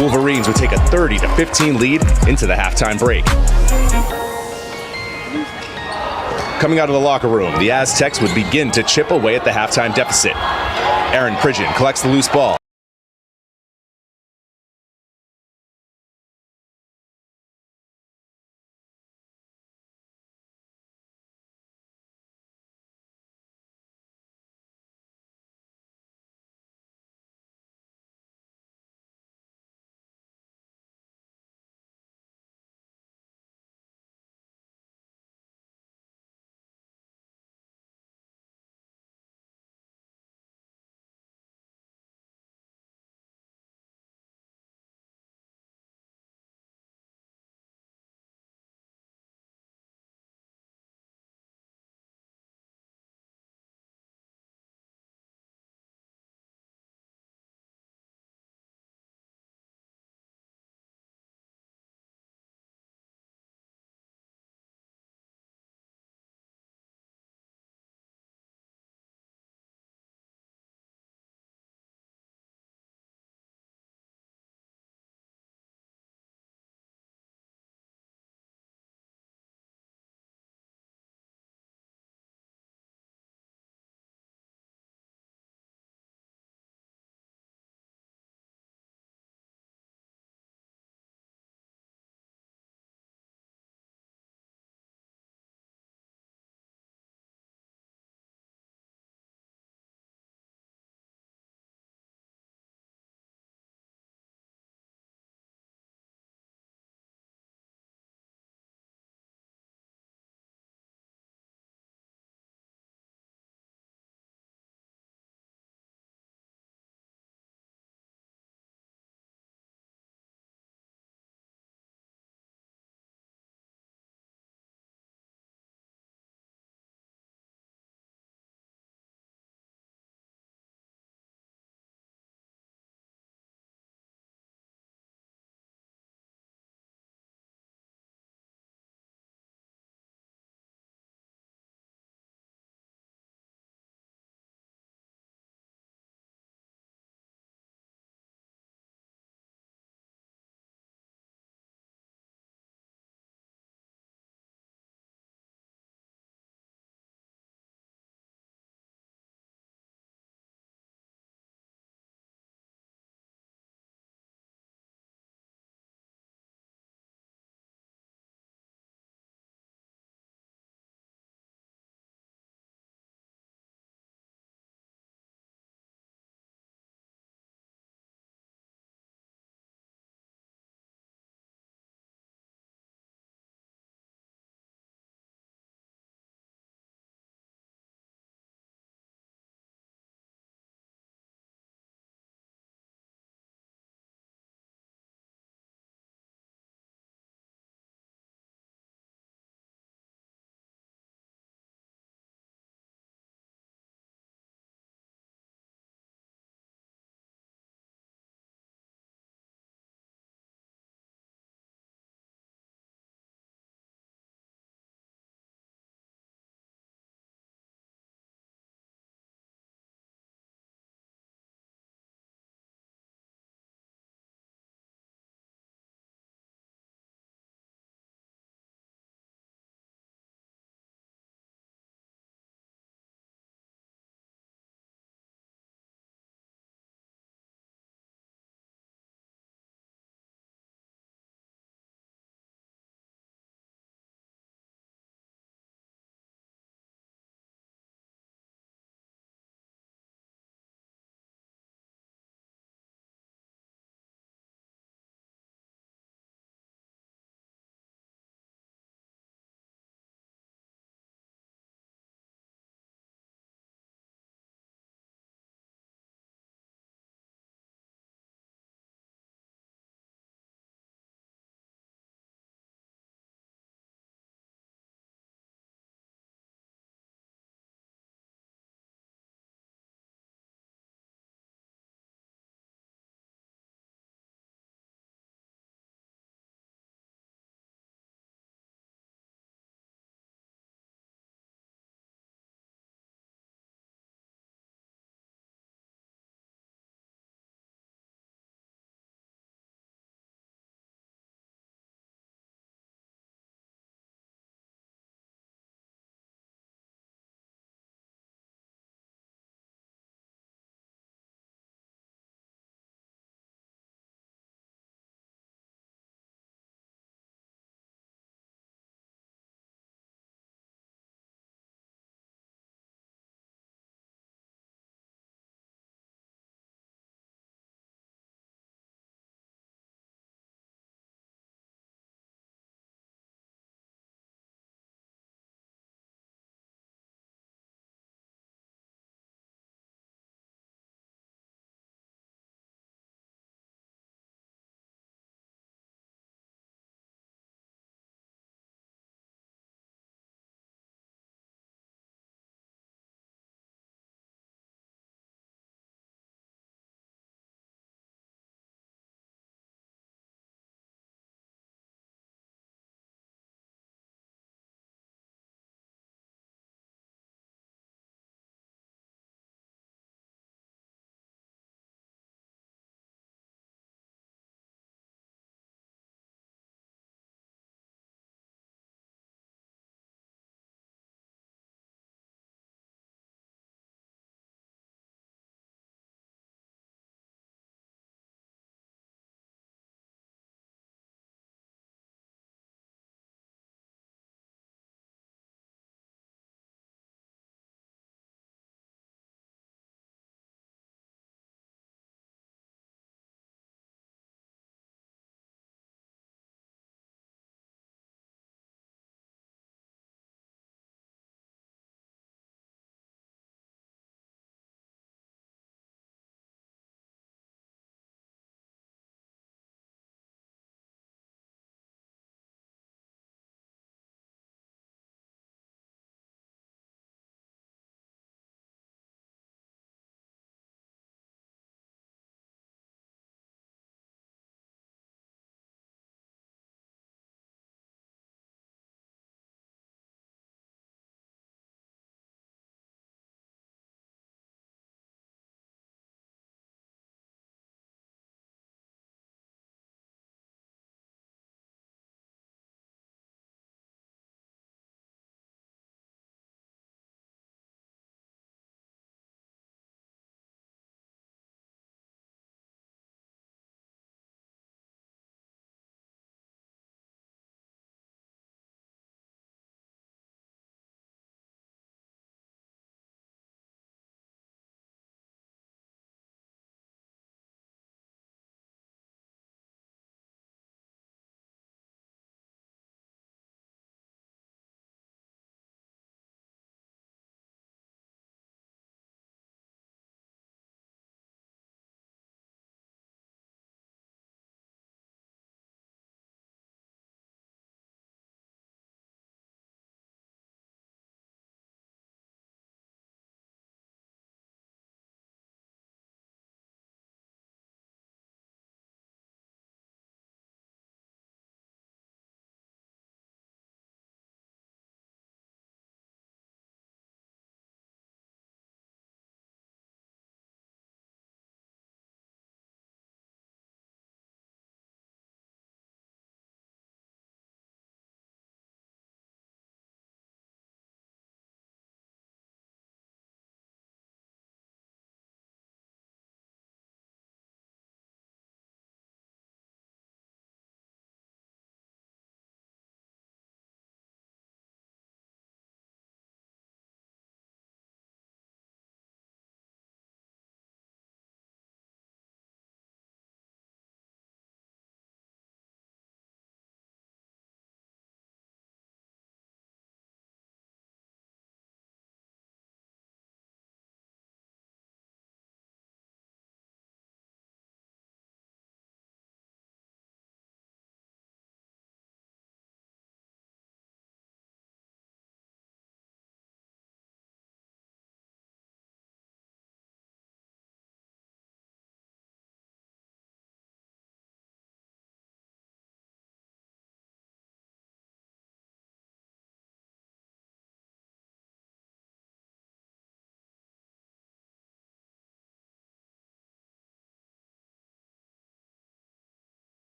Wolverines would take a 30-15 lead into the halftime break. Coming out of the locker room, the Aztecs would begin to chip away at the halftime deficit. Aaron Pridgeon collects the loose ball.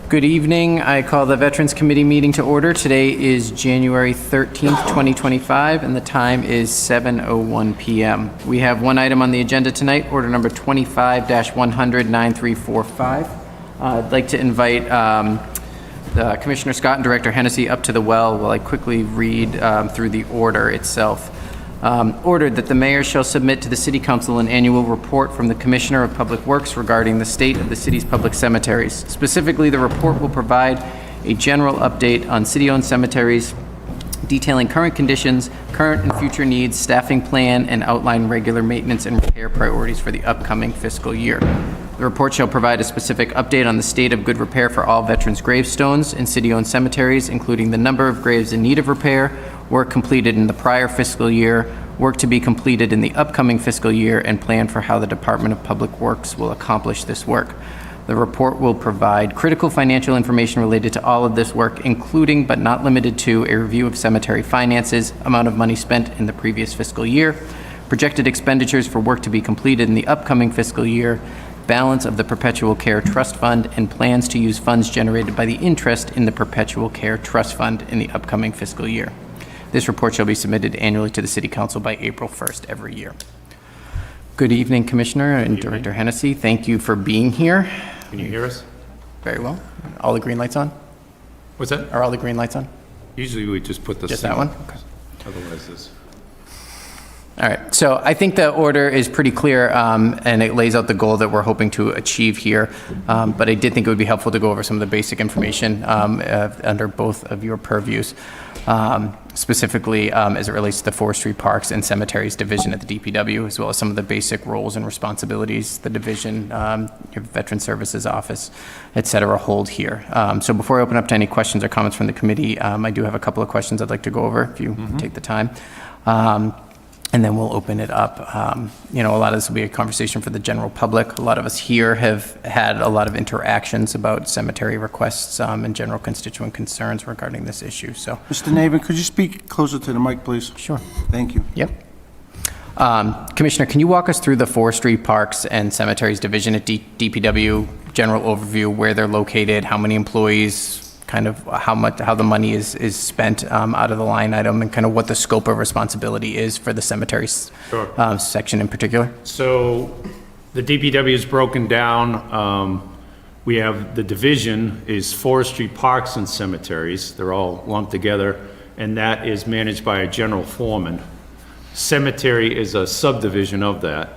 Good evening. I call the Veterans Committee meeting to order. Today is January 13th, 2025, and the time is 7:01 p.m. We have one item on the agenda tonight, order number 25-100-9345. I'd like to invite Commissioner Scott and Director Hennessy up to the well while I quickly read through the order itself. Ordered that the mayor shall submit to the City Council an annual report from the Commissioner of Public Works regarding the state of the city's public cemeteries. Specifically, the report will provide a general update on city-owned cemeteries, detailing current conditions, current and future needs, staffing plan, and outline regular maintenance and repair priorities for the upcoming fiscal year. The report shall provide a specific update on the state of good repair for all veterans' gravestones in city-owned cemeteries, including the number of graves in need of repair, work completed in the prior fiscal year, work to be completed in the upcoming fiscal year, and plan for how the Department of Public Works will accomplish this work. The report will provide critical financial information related to all of this work, including but not limited to a review of cemetery finances, amount of money spent in the previous fiscal year, projected expenditures for work to be completed in the upcoming fiscal year, balance of the Perpetual Care Trust Fund, and plans to use funds generated by the interest in the Perpetual Care Trust Fund in the upcoming fiscal year. This report shall be submitted annually to the City Council by April 1st every year. Good evening, Commissioner and Director Hennessy. Thank you for being here. Can you hear us? Very well. All the green lights on? What's that? Are all the green lights on? Usually we just put the Just that one? Okay. Otherwise this. All right, so I think the order is pretty clear, and it lays out the goal that we're hoping to achieve here, but I did think it would be helpful to go over some of the basic information under both of your purviews, specifically as it relates to the Forestry, Parks, and Cemeteries Division at the DPW, as well as some of the basic roles and responsibilities the division, your Veteran Services Office, et cetera, hold here. So before I open up to any questions or comments from the committee, I do have a couple of questions I'd like to go over if you take the time. And then we'll open it up. You know, a lot of this will be a conversation for the general public. A lot of us here have had a lot of interactions about cemetery requests and general constituent concerns regarding this issue. So, Mr. Navin, could you speak closer to the mic, please? Sure. Thank you. Yep. Commissioner, can you walk us through the Forestry, Parks, and Cemeteries Division at DPW, general overview, where they're located, how many employees, kind of how the money is spent out of the line item, and kind of what the scope of responsibility is for the cemeteries section in particular? So the DPW is broken down. We have the division is Forestry, Parks, and Cemeteries. They're all lumped together, and that is managed by a general foreman. Cemetery is a subdivision of that.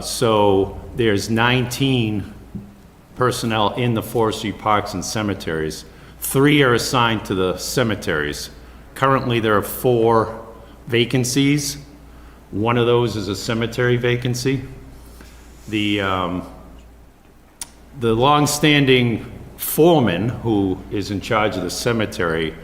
So there's 19 personnel in the Forestry, Parks, and Cemeteries. 3 are assigned to the cemeteries. Currently, there are 4 vacancies. One of those is a cemetery vacancy. The long-standing foreman, who is in charge of the cemetery,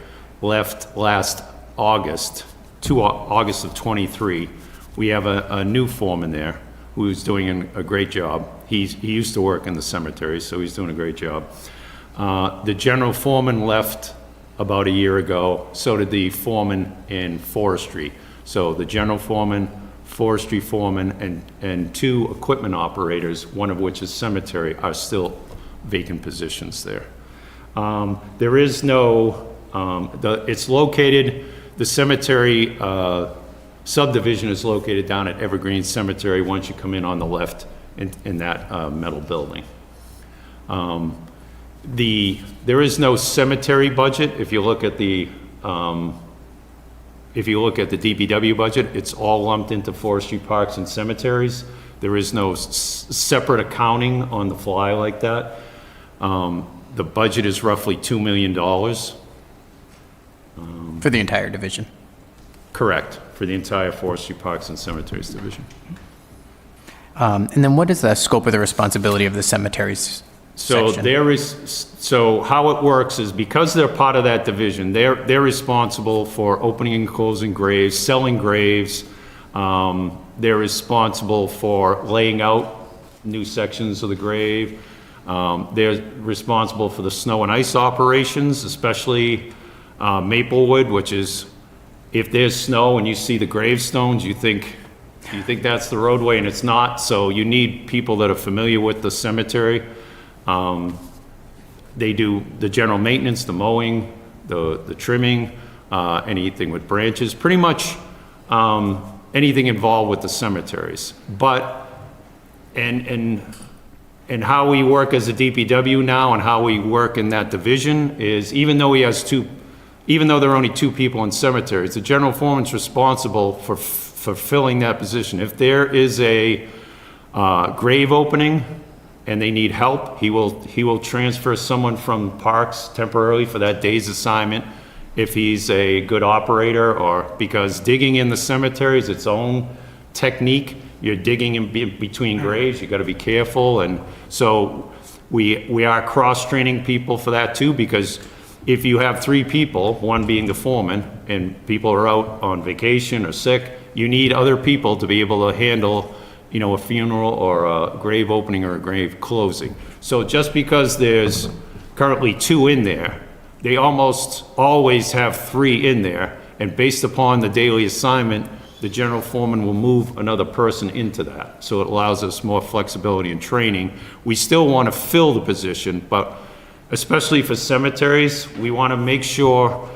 left last August, August of '23. We have a new foreman there who's doing a great job. He used to work in the cemetery, so he's doing a great job. The general foreman left about a year ago, so did the foreman in forestry. So the general foreman, forestry foreman, and 2 equipment operators, one of which is cemetery, are still vacant positions there. There is no, it's located, the cemetery subdivision is located down at Evergreen Cemetery once you come in on the left in that metal building. There is no cemetery budget. If you look at the DPW budget, it's all lumped into Forestry, Parks, and Cemeteries. There is no separate accounting on the fly like that. The budget is roughly $2 million. For the entire division? Correct, for the entire Forestry, Parks, and Cemeteries division. And then what is the scope of the responsibility of the cemeteries section? So how it works is because they're part of that division, they're responsible for opening and closing graves, selling graves. They're responsible for laying out new sections of the grave. They're responsible for the snow and ice operations, especially Maplewood, which is, if there's snow and you see the gravestones, you think that's the roadway, and it's not. So you need people that are familiar with the cemetery. They do the general maintenance, the mowing, the trimming, anything with branches, pretty much anything involved with the cemeteries. But, and how we work as a DPW now and how we work in that division is, even though there are only 2 people in cemeteries, the general foreman's responsible for filling that position. If there is a grave opening and they need help, he will transfer someone from Parks temporarily for that day's assignment if he's a good operator, or because digging in the cemetery is its own technique. You're digging in between graves, you gotta be careful, and so we are cross-training people for that too, because if you have 3 people, one being the foreman, and people are out on vacation or sick, you need other people to be able to handle, a funeral or a grave opening or a grave closing. So just because there's currently 2 in there, they almost always have 3 in there, and based upon the daily assignment, the general foreman will move another person into that. So it allows us more flexibility in training. We still want to fill the position, but especially for cemeteries, we want to make sure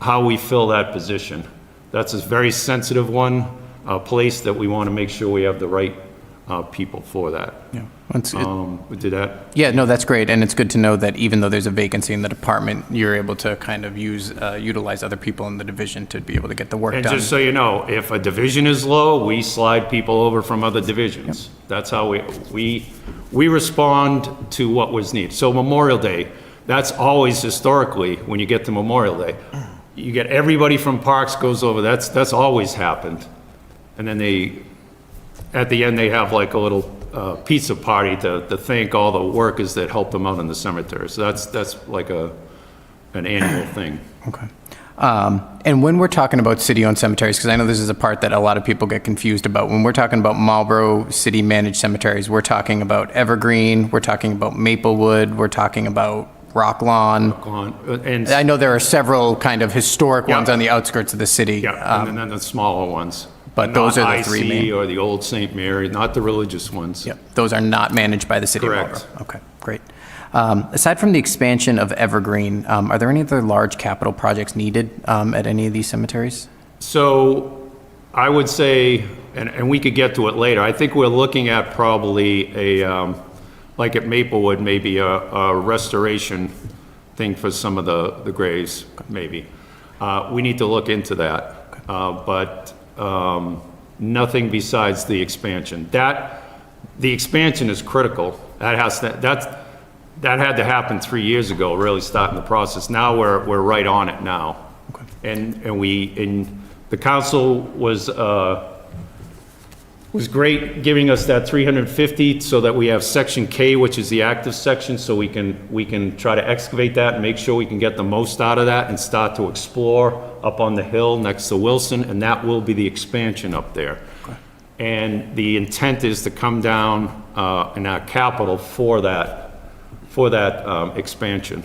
how we fill that position. That's a very sensitive one, a place that we want to make sure we have the right people for that. Yeah. Did that? Yeah, no, that's great, and it's good to know that even though there's a vacancy in the department, you're able to kind of utilize other people in the division to be able to get the work And done. just so you know, if a division is low, we slide people over from other divisions. That's how we respond to what was needed. So Memorial Day, that's always historically, when you get to Memorial Day, you get everybody from Parks goes over, that's always happened. And then at the end, they have like a little pizza party to thank all the workers that helped them out in the cemetery. So that's like an annual thing. Okay. And when we're talking about city-owned cemeteries, because I know this is a part that a lot of people get confused about, when we're talking about Marlboro city-managed cemeteries, we're talking about Evergreen, we're talking about Maplewood, we're talking about Rock Lawn. And I know there are several kind of historic ones Yeah. on the outskirts of the city. yeah, and then the smaller ones. But those Not are the 3 IC main. or the old St. Mary, not the religious ones. Yep, those are not managed by the city of Correct. Marlboro. Okay, great. Aside from the expansion of Evergreen, are there any other large capital projects needed at any of these cemeteries? So I would say, and we could get to it later, I think we're looking at probably like at Maplewood, maybe a restoration thing for some of the graves, maybe. We need to look into that, but nothing besides the expansion. The expansion is critical. That had to happen 3 years ago, really starting the process. Now we're right on it now. Okay. And the council was great giving us that 350 so that we have section K, which is the active section, so we can try to excavate that and make sure we can get the most out of that and start to explore up on the hill next to Wilson, and that will be the expansion up there. Okay. And the intent is to come down in our capital for that expansion.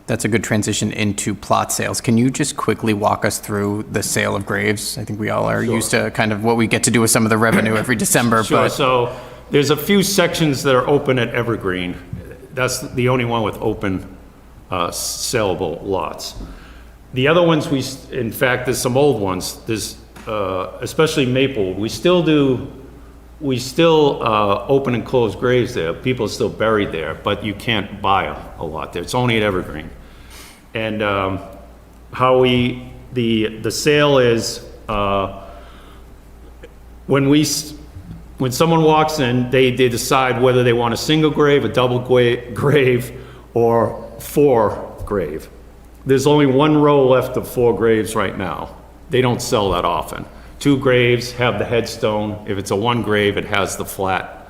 That's a good transition into plot sales. Can you just quickly walk us through the sale of graves? I think we all are used to kind of what we get to do with some of the revenue every December. Sure, But so there's a few sections that are open at Evergreen. That's the only one with open sellable lots. The other ones, in fact, there's some old ones. There's, especially Maple, we still open and close graves there. People are still buried there, but you can't buy a lot there. It's only at Evergreen. And the sale is, when someone walks in, they decide whether they want a single grave, a double grave, or 4 grave. There's only 1 row left of 4 graves right now. They don't sell that often. 2 graves have the headstone. If it's a 1 grave, it has the flat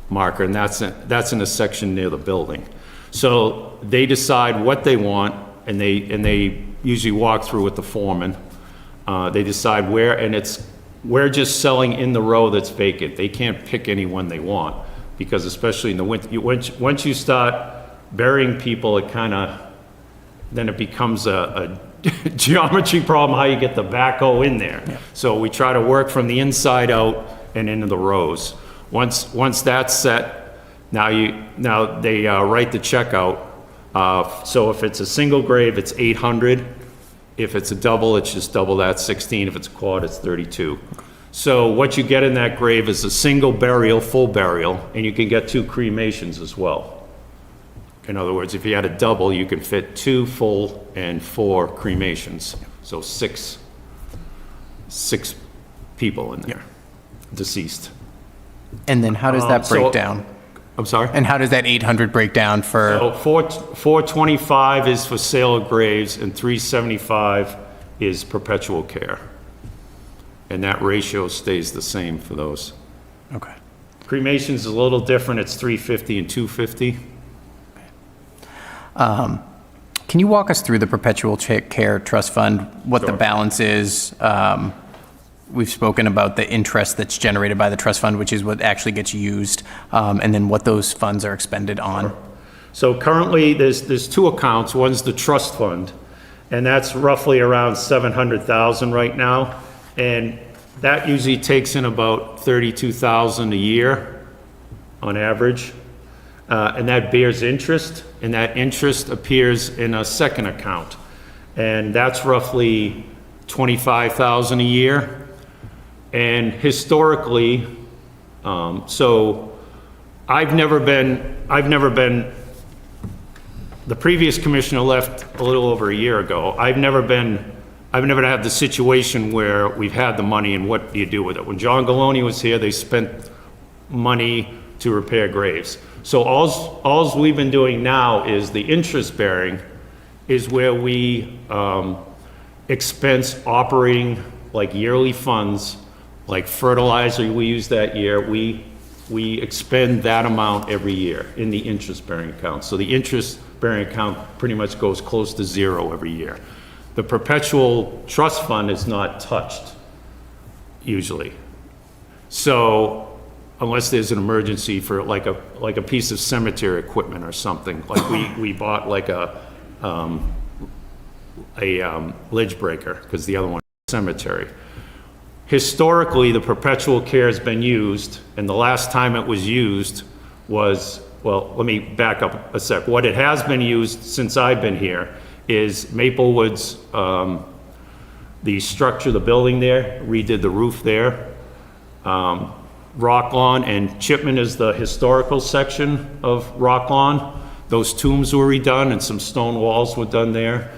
marker, and that's in a section near the building. So they decide what they want, and they usually walk through with the foreman. They decide where, and we're just selling in the row that's vacant. They can't pick any one they want, because especially in the winter, once you start burying people, then it becomes a geometry problem how you get the backhoe in there. Yeah. So we try to work from the inside out and into the rows. Once that's set, Now they write the check out. So if it's a single grave, it's 800. If it's a double, it's just double that, 16. If it's a quad, it's 32. So what you get in that grave is a single burial, full burial, and you can get 2 cremations as well. In other words, if you had a double, you can fit 2 full and 4 cremations. So six people in there, deceased. And then how does that break so- down? I'm sorry? And how does that 800 break down for, So 425 is for sale of graves, and 375 is perpetual care. And that ratio stays the same for those. okay. Cremations is a little different, it's 350 and 250. Can you walk us through the Perpetual Care Trust Fund, what the Sure. balance is? We've spoken about the interest that's generated by the trust fund, which is what actually gets used, and then what those funds are expended on. So currently, there's 2 accounts. One's the trust fund, and that's roughly around 700,000 right now. And that usually takes in about 32,000 a year on average. And that bears interest, and that interest appears in a second account. And that's roughly 25,000 a year. And historically, so I've never been, the previous commissioner left a little over a year ago. I've never had the situation where we've had the money and what do you do with it? When John Galoni was here, they spent money to repair graves. So alls we've been doing now is the interest bearing is where we expense operating like yearly funds, like fertilizer we use that year. We expend that amount every year in the interest bearing account. So the interest bearing account pretty much goes close to 0 every year. The perpetual trust fund is not touched usually. So unless there's an emergency for like a piece of cemetery equipment or something, like we bought like a ledge breaker because the other one is cemetery. Historically, the perpetual care has been used, and the last time it was used was, well, let me back up a sec. What it has been used since I've been here is Maplewood's, the structure, the building there, redid the roof there. Rock Lawn and Chipman is the historical section of Rock Lawn. Those tombs were redone and some stone walls were done there.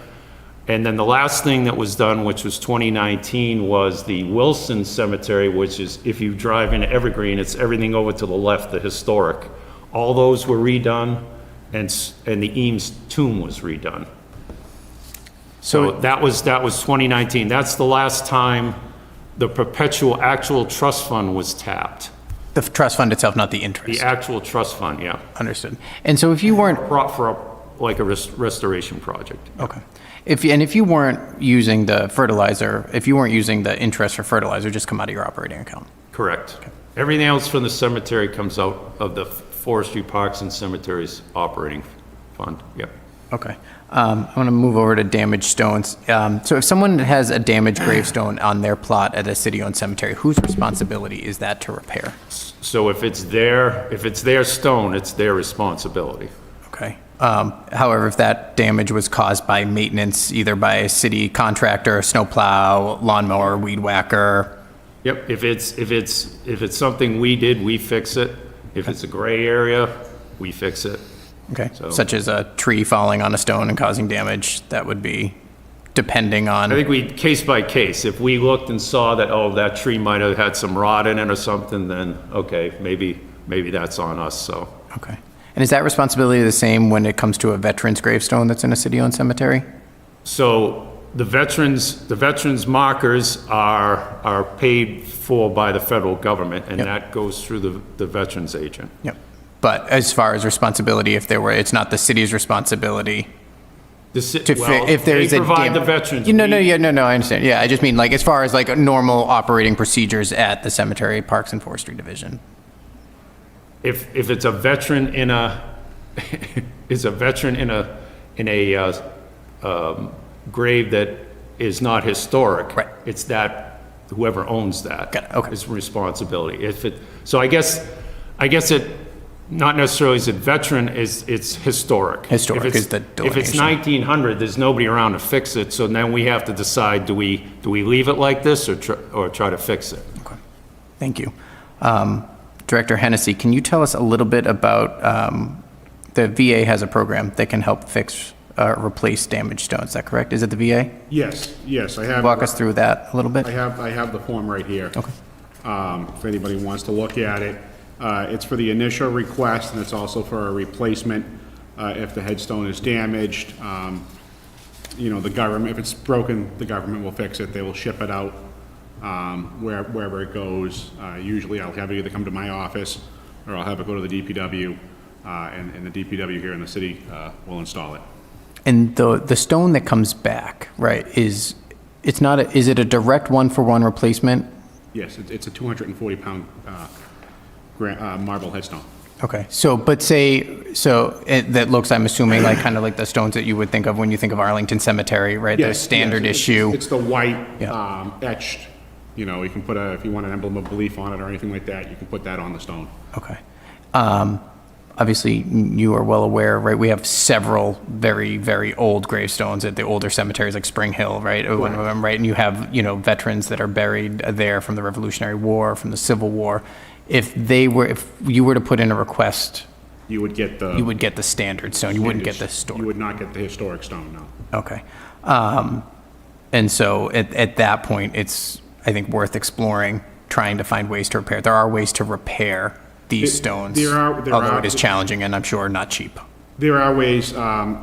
And then the last thing that was done, which was 2019, was the Wilson Cemetery, which is, if you drive into Evergreen, it's everything over to the left, the historic. All those were redone, and the Eames tomb was redone. So that was 2019. That's the last time the perpetual actual trust fund was tapped. The trust fund itself, not the interest. The actual trust fund, yeah. Understood. And so if you weren't, Like a restoration project. okay. If you weren't using the fertilizer, if you weren't using the interest for fertilizer, just come out of your operating account. Correct. Everything else from the cemetery comes out of the Forestry Parks and Cemeteries operating fund, yep. Okay. I'm going to move over to damaged stones. So if someone has a damaged gravestone on their plot at a city-owned cemetery, whose responsibility is that to repair? So if it's their stone, it's their responsibility. Okay. However, if that damage was caused by maintenance, either by a city contractor, snowplow, lawnmower, weed whacker. Yep, if it's something we did, we fix it. If it's a gray area, we fix it. Okay. So- Such as a tree falling on a stone and causing damage, that would be depending on. I think case by case, if we looked and saw that, oh, that tree might have had some rot in it or something, then, okay, maybe that's on us, so. Okay. And is that responsibility the same when it comes to a veteran's gravestone that's in a city-owned cemetery? So the veterans markers are paid for by the federal government, and Yep. that goes through the veterans agent. Yep. But as far as responsibility, it's not the city's responsibility if there's they a provide the veterans. No, I understand. Yeah, I just mean like as far as like normal operating procedures at the cemetery, Parks and Forestry Division. If it's a veteran in a grave that is not historic, Right. it's that whoever owns that Got it, okay. is responsibility. So I guess Not necessarily as a veteran, it's historic. Historic If it's- is the If it's delineation. 1900, there's nobody around to fix it, so then we have to decide, do we leave it like this or try to fix it? Okay. Thank you. Director Hennessy, can you tell us a little bit about, the VA has a program that can help fix, replace damaged stones, is that correct? Is it the VA? Yes, I have. Walk us through that a little bit. I have the form right here. Okay. If anybody wants to look at it. It's for the initial request, and it's also for a replacement if the headstone is damaged. You know, the government, if it's broken, the government will fix it. They will ship it out wherever it goes. Usually I'll have it either come to my office, or I'll have it go to the DPW, and the DPW here in the city will install it. And the stone that comes back, right, is it a direct one-for-one replacement? Yes, it's a 240-pound marble headstone. Okay, so, but that looks, I'm assuming, like, kind of like the stones that you would think of when you think of Arlington Cemetery, right? The Yes, standard yes, issue. It's the white Yeah. etched, you know, you can put if you want an emblem of belief on it or anything like that, you can put that on the stone. Okay. Obviously, you are well aware, right, we have several very, very old gravestones at the older cemeteries like Spring Hill, right? One of them, right? And you have, veterans that are buried there from the Revolutionary War, from the Civil War. If you were to put in a request, You would get the. you would get the standard stone, you wouldn't get the You historic. would not get the historic stone, no. Okay. And so at that point, it's, I think, worth exploring, trying to find ways to repair. There are ways to repair these stones, there although are- it is challenging and I'm sure not cheap. There are ways,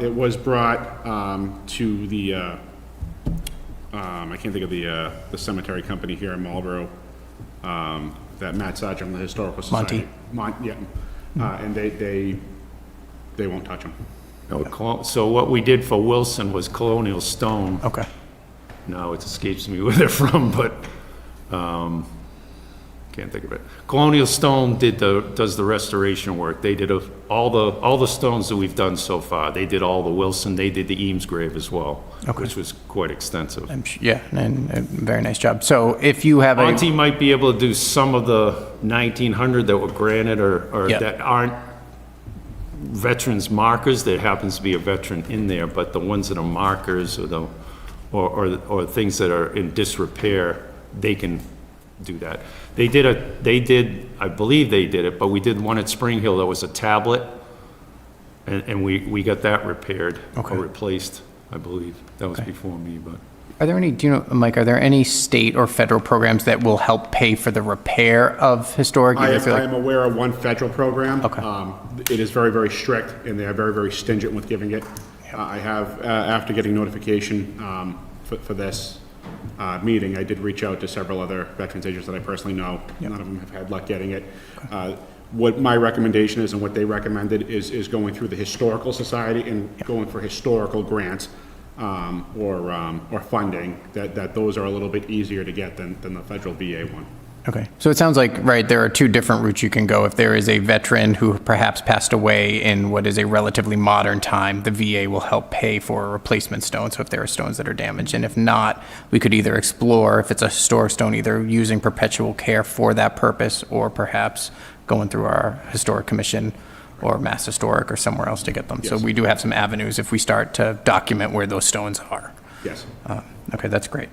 it was brought to the, I can't think of the cemetery company here in Marlboro, that Matt Sargent from the Historical Society. Yeah, and they won't touch them. No, so what we did for Wilson was Colonial Stone. Okay. Now it escapes me where they're from, but, can't think of it. Colonial Stone does the restoration work. They did all the stones that we've done so far. They did all the Wilson, they did the Eames grave as well, which was quite extensive. Yeah, and a very nice job. So if you have Monty might be able to do some of the 1900 that were granted or Yeah. that aren't veterans markers. There happens to be a veteran in there, but the ones that are markers or things that are in disrepair, they can do that. I believe they did it, but we did one at Spring Hill that was a tablet, and we got that repaired Okay. or replaced, I believe. That was before me, but. Are there any, do you know, Mike, are there any state or federal programs that will help pay for the repair of historic? I either through, like- am aware of one federal program. Okay. It is very, very strict, and they are very, very stringent with giving it. I have, after getting notification for this meeting, I did reach out to several other veterans agents that I personally know. None of them have had luck getting it. What my recommendation is and what they recommended is going through the Historical Society and going for historical grants or funding, that those are a little bit easier to get than the federal VA one. Okay, so it sounds like, right, there are two different routes you can go. If there is a veteran who perhaps passed away in what is a relatively modern time, the VA will help pay for a replacement stone, so if there are stones that are damaged. And if not, we could either explore, if it's a historic stone, either using perpetual care for that purpose, or perhaps going through our historic commission or Mass Historic or somewhere else to get them. So Yes. we do have some avenues if we start to document where those stones are. Yes. Okay, that's great.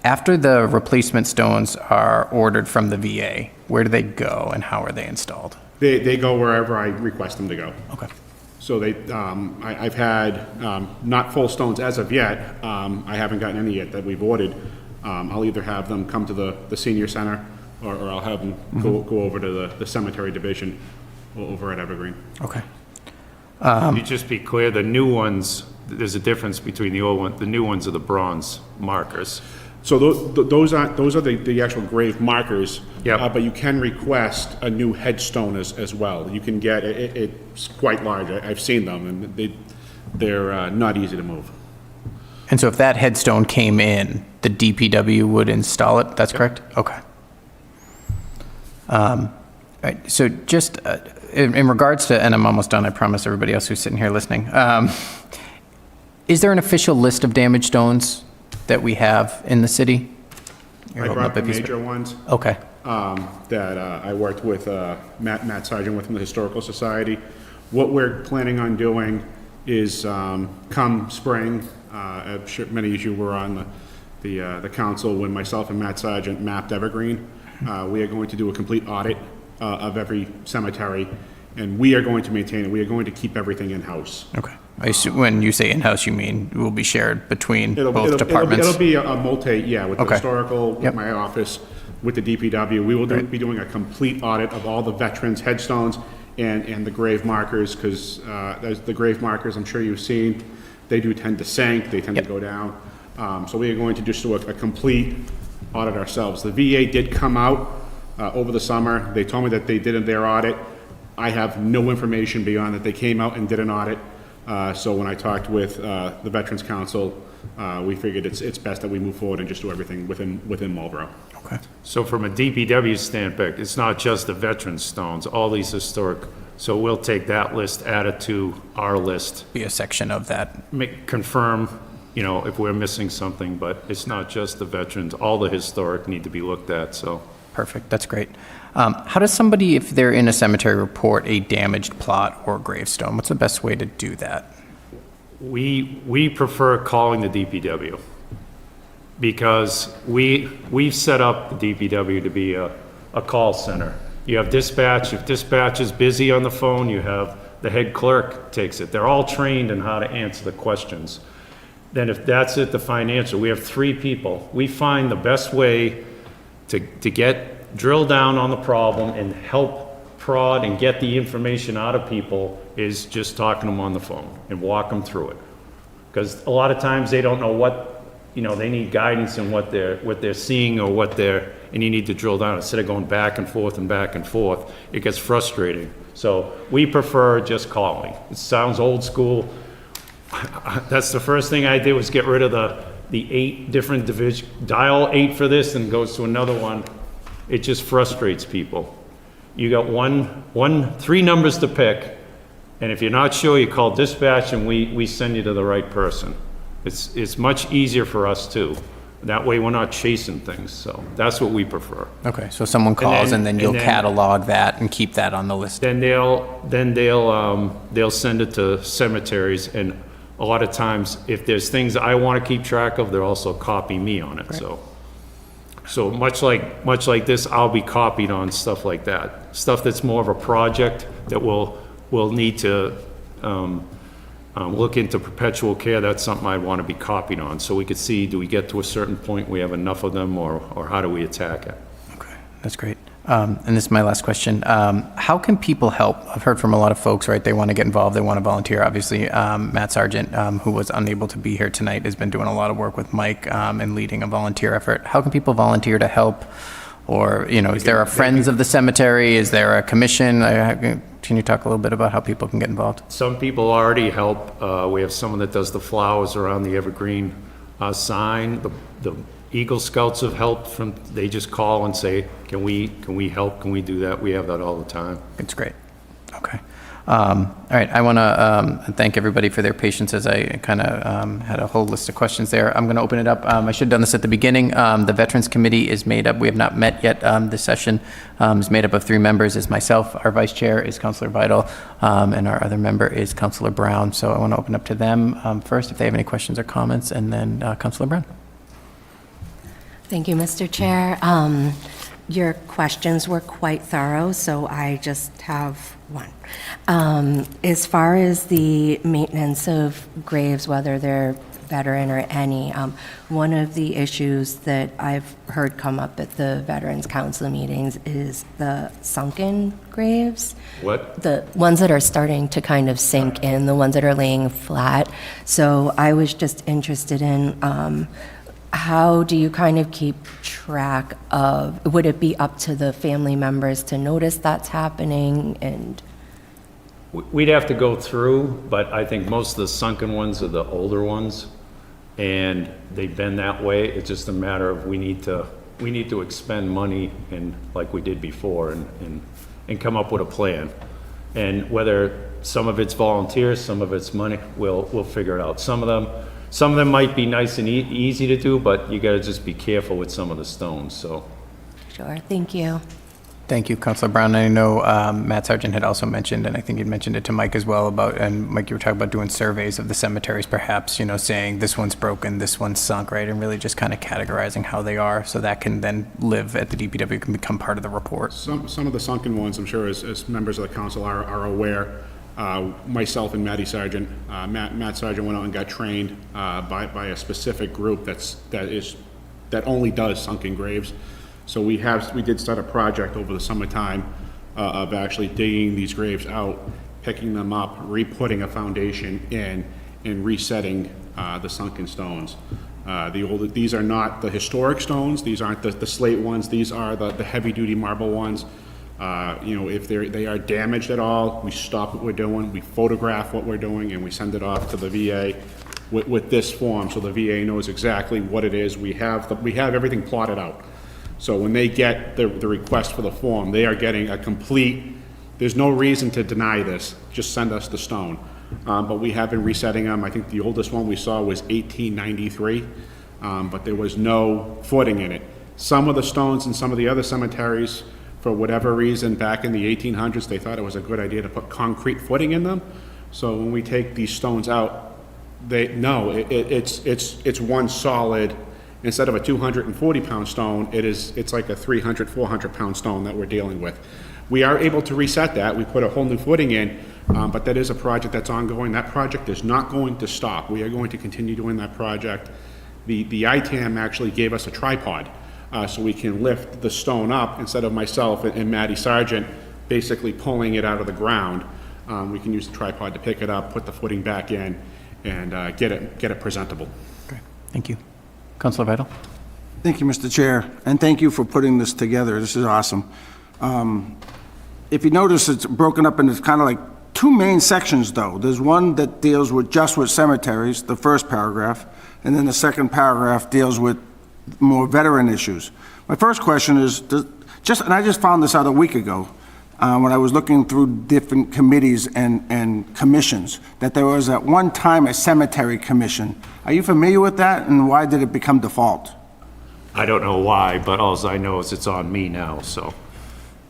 After the replacement stones are ordered from the VA, where do they go and how are they installed? They go wherever I request them to go. Okay. So I've had, not full stones as of yet, I haven't gotten any yet that we've ordered. I'll either have them come to the senior center, or I'll have them go over to the cemetery division over at Evergreen. Okay. You just be clear, the new ones, there's a difference between the old one, the new ones are the bronze markers. So those are the actual grave markers. Yep. But you can request a new headstone as well. You can get, it's quite large. I've seen them, and they're not easy to move. And so if that headstone came in, the DPW would install it, that's correct? Okay. All right, so just in regards to, and I'm almost done, I promise everybody else who's sitting here listening. Is there an official list of damaged stones that we have in the city? You're I holding up brought a the piece of- major ones. Okay, that I worked with Matt Sargent with from the Historical Society. What we're planning on doing is come spring, I'm sure many of you were on the council when myself and Matt Sargent mapped Evergreen. We are going to do a complete audit of every cemetery, and we are going to maintain it. We are going to keep everything in-house. Okay. I assume when you say in-house, you mean it will be shared between both departments? It'll be a multi, with the Okay. historical, with Yep. my office, with the DPW. We will be doing a complete audit of all the veterans' headstones and the grave markers, because the grave markers, I'm sure you've seen, they do tend to sink, they tend to go down. So we are going to just do a complete audit ourselves. The VA did come out over the summer. They told me that they did their audit. I have no information beyond that they came out and did an audit. So when I talked with the Veterans Council, we figured it's best that we move forward and just do everything within Marlboro. Okay. So from a DPW standpoint, it's not just the veteran stones, all these historic, so we'll take that list, add it to our list, Be a section of that. confirm, if we're missing something, but it's not just the veterans, all the historic need to be looked at, so. Perfect, that's great. How does somebody, if they're in a cemetery, report a damaged plot or gravestone? What's the best way to do that? We prefer calling the DPW because we've set up the DPW to be a call center. You have dispatch. If dispatch is busy on the phone, you have the head clerk takes it. They're all trained in how to answer the questions. Then if that's it, the financial, we have 3 people. We find the best way to drill down on the problem and help prod and get the information out of people is just talking to them on the phone and walk them through it. Because a lot of times they don't know what, they need guidance in what they're seeing or and you need to drill down. Instead of going back and forth, it gets frustrating. So we prefer just calling. It sounds old school. That's the first thing I did was get rid of the 8 different divisions. Dial 8 for this and goes to another one. It just frustrates people. You got 3 numbers to pick, and if you're not sure, you call dispatch and we send you to the right person. It's much easier for us too. That way we're not chasing things, so that's what we prefer. Okay, so someone calls and then you'll catalog that and keep that on the list. Then they'll send it to cemeteries, and a lot of times, if there's things I want to keep track of, they'll also copy me on it, So much like this, I'll be copied on stuff like that. Stuff that's more of a project that we'll need to look into perpetual care, that's something I want to be copied on. So we could see, do we get to a certain point we have enough of them, or how do we attack it? Okay, that's great. And this is my last question. How can people help? I've heard from a lot of folks, right? They want to get involved, they want to volunteer. Obviously, Matt Sargent, who was unable to be here tonight, has been doing a lot of work with Mike and leading a volunteer effort. How can people volunteer to help? Or, is there a Friends of the Cemetery? Is there a commission? Can you talk a little bit about how people can get involved? Some people already help. We have someone that does the flowers around the Evergreen sign. The Eagle Scouts have helped they just call and say, can we help? Can we do that? We have that all the time. It's great. Okay. All right. I want to thank everybody for their patience as I kind of had a whole list of questions there. I'm going to open it up. I should have done this at the beginning. The Veterans Committee is made up. We have not met yet. This session is made up of 3 members. Is myself, our Vice Chair is Councilor Vital, and our other member is Councilor Brown. So I want to open up to them first if they have any questions or comments, and then Councilor Brown. Thank you, Mr. Chair. Your questions were quite thorough, so I just have one. As far as the maintenance of graves, whether they're veteran or any, one of the issues that I've heard come up at the Veterans Council meetings is the sunken graves. What? The ones that are starting to kind of sink in, the ones that are laying flat. So I was just interested in how do you kind of keep track of, would it be up to the family members to notice that's happening? And We'd have to go through, but I think most of the sunken ones are the older ones, and they've been that way. It's just a matter of we need to expend money, and like we did before, and come up with a plan. And whether some of it's volunteers, some of it's money, we'll figure it out. Some of them might be nice and easy to do, but you got to just be careful with some of the stones. So Sure, thank you. Thank you, Councilor Brown. I know Matt Sargent had also mentioned, and I think you'd mentioned it to Mike as well, about, and Mike, you were talking about doing surveys of the cemeteries, perhaps, you know, saying this one's broken, this one's sunk, right? And really just kind of categorizing how they are, so that can then live at the DPW, can become part of the report. Some of the sunken ones, I'm sure as members of the council are aware, myself and Matty Sargent, Matt Sargent went out and got trained by a specific group that only does sunken graves. So we did start a project over the summertime of actually digging these graves out, picking them up, re-putting a foundation in, and resetting the sunken stones. These are not the historic stones. These aren't the slate ones. These are the heavy-duty marble ones. You know, if they are damaged at all, we stop what we're doing, we photograph what we're doing, and we send it off to the VA with this form, so the VA knows exactly what it is. We have everything plotted out. So when they get the request for the form, they are getting a complete, there's no reason to deny this, just send us the stone. But we have been resetting them. I think the oldest one we saw was 1893, but there was no footing in it. Some of the stones in some of the other cemeteries, for whatever reason, back in the 1800s, they thought it was a good idea to put concrete footing in them. So when we take these stones out, it's one solid. Instead of a 240-pound stone, it's like a 300, 400-pound stone that we're dealing with. We are able to reset that. We put a whole new footing in, but that is a project that's ongoing. That project is not going to stop. We are going to continue doing that project. The ITAM actually gave us a tripod, so we can lift the stone up instead of myself and Matty Sargent basically pulling it out of the ground. We can use the tripod to pick it up, put the footing back in, and get it presentable. Okay, thank you. Councilor Vital? Thank you, Mr. Chair, and thank you for putting this together. This is awesome. If you notice, it's broken up into kind of like two main sections, though. There's one that deals just with cemeteries, the first paragraph, and then the second paragraph deals with more veteran issues. My first question is, and I just found this out a week ago, when I was looking through different committees and commissions, that there was at one time a cemetery commission. Are you familiar with that, and why did it become default? I don't know why, but all I know is it's on me now, so.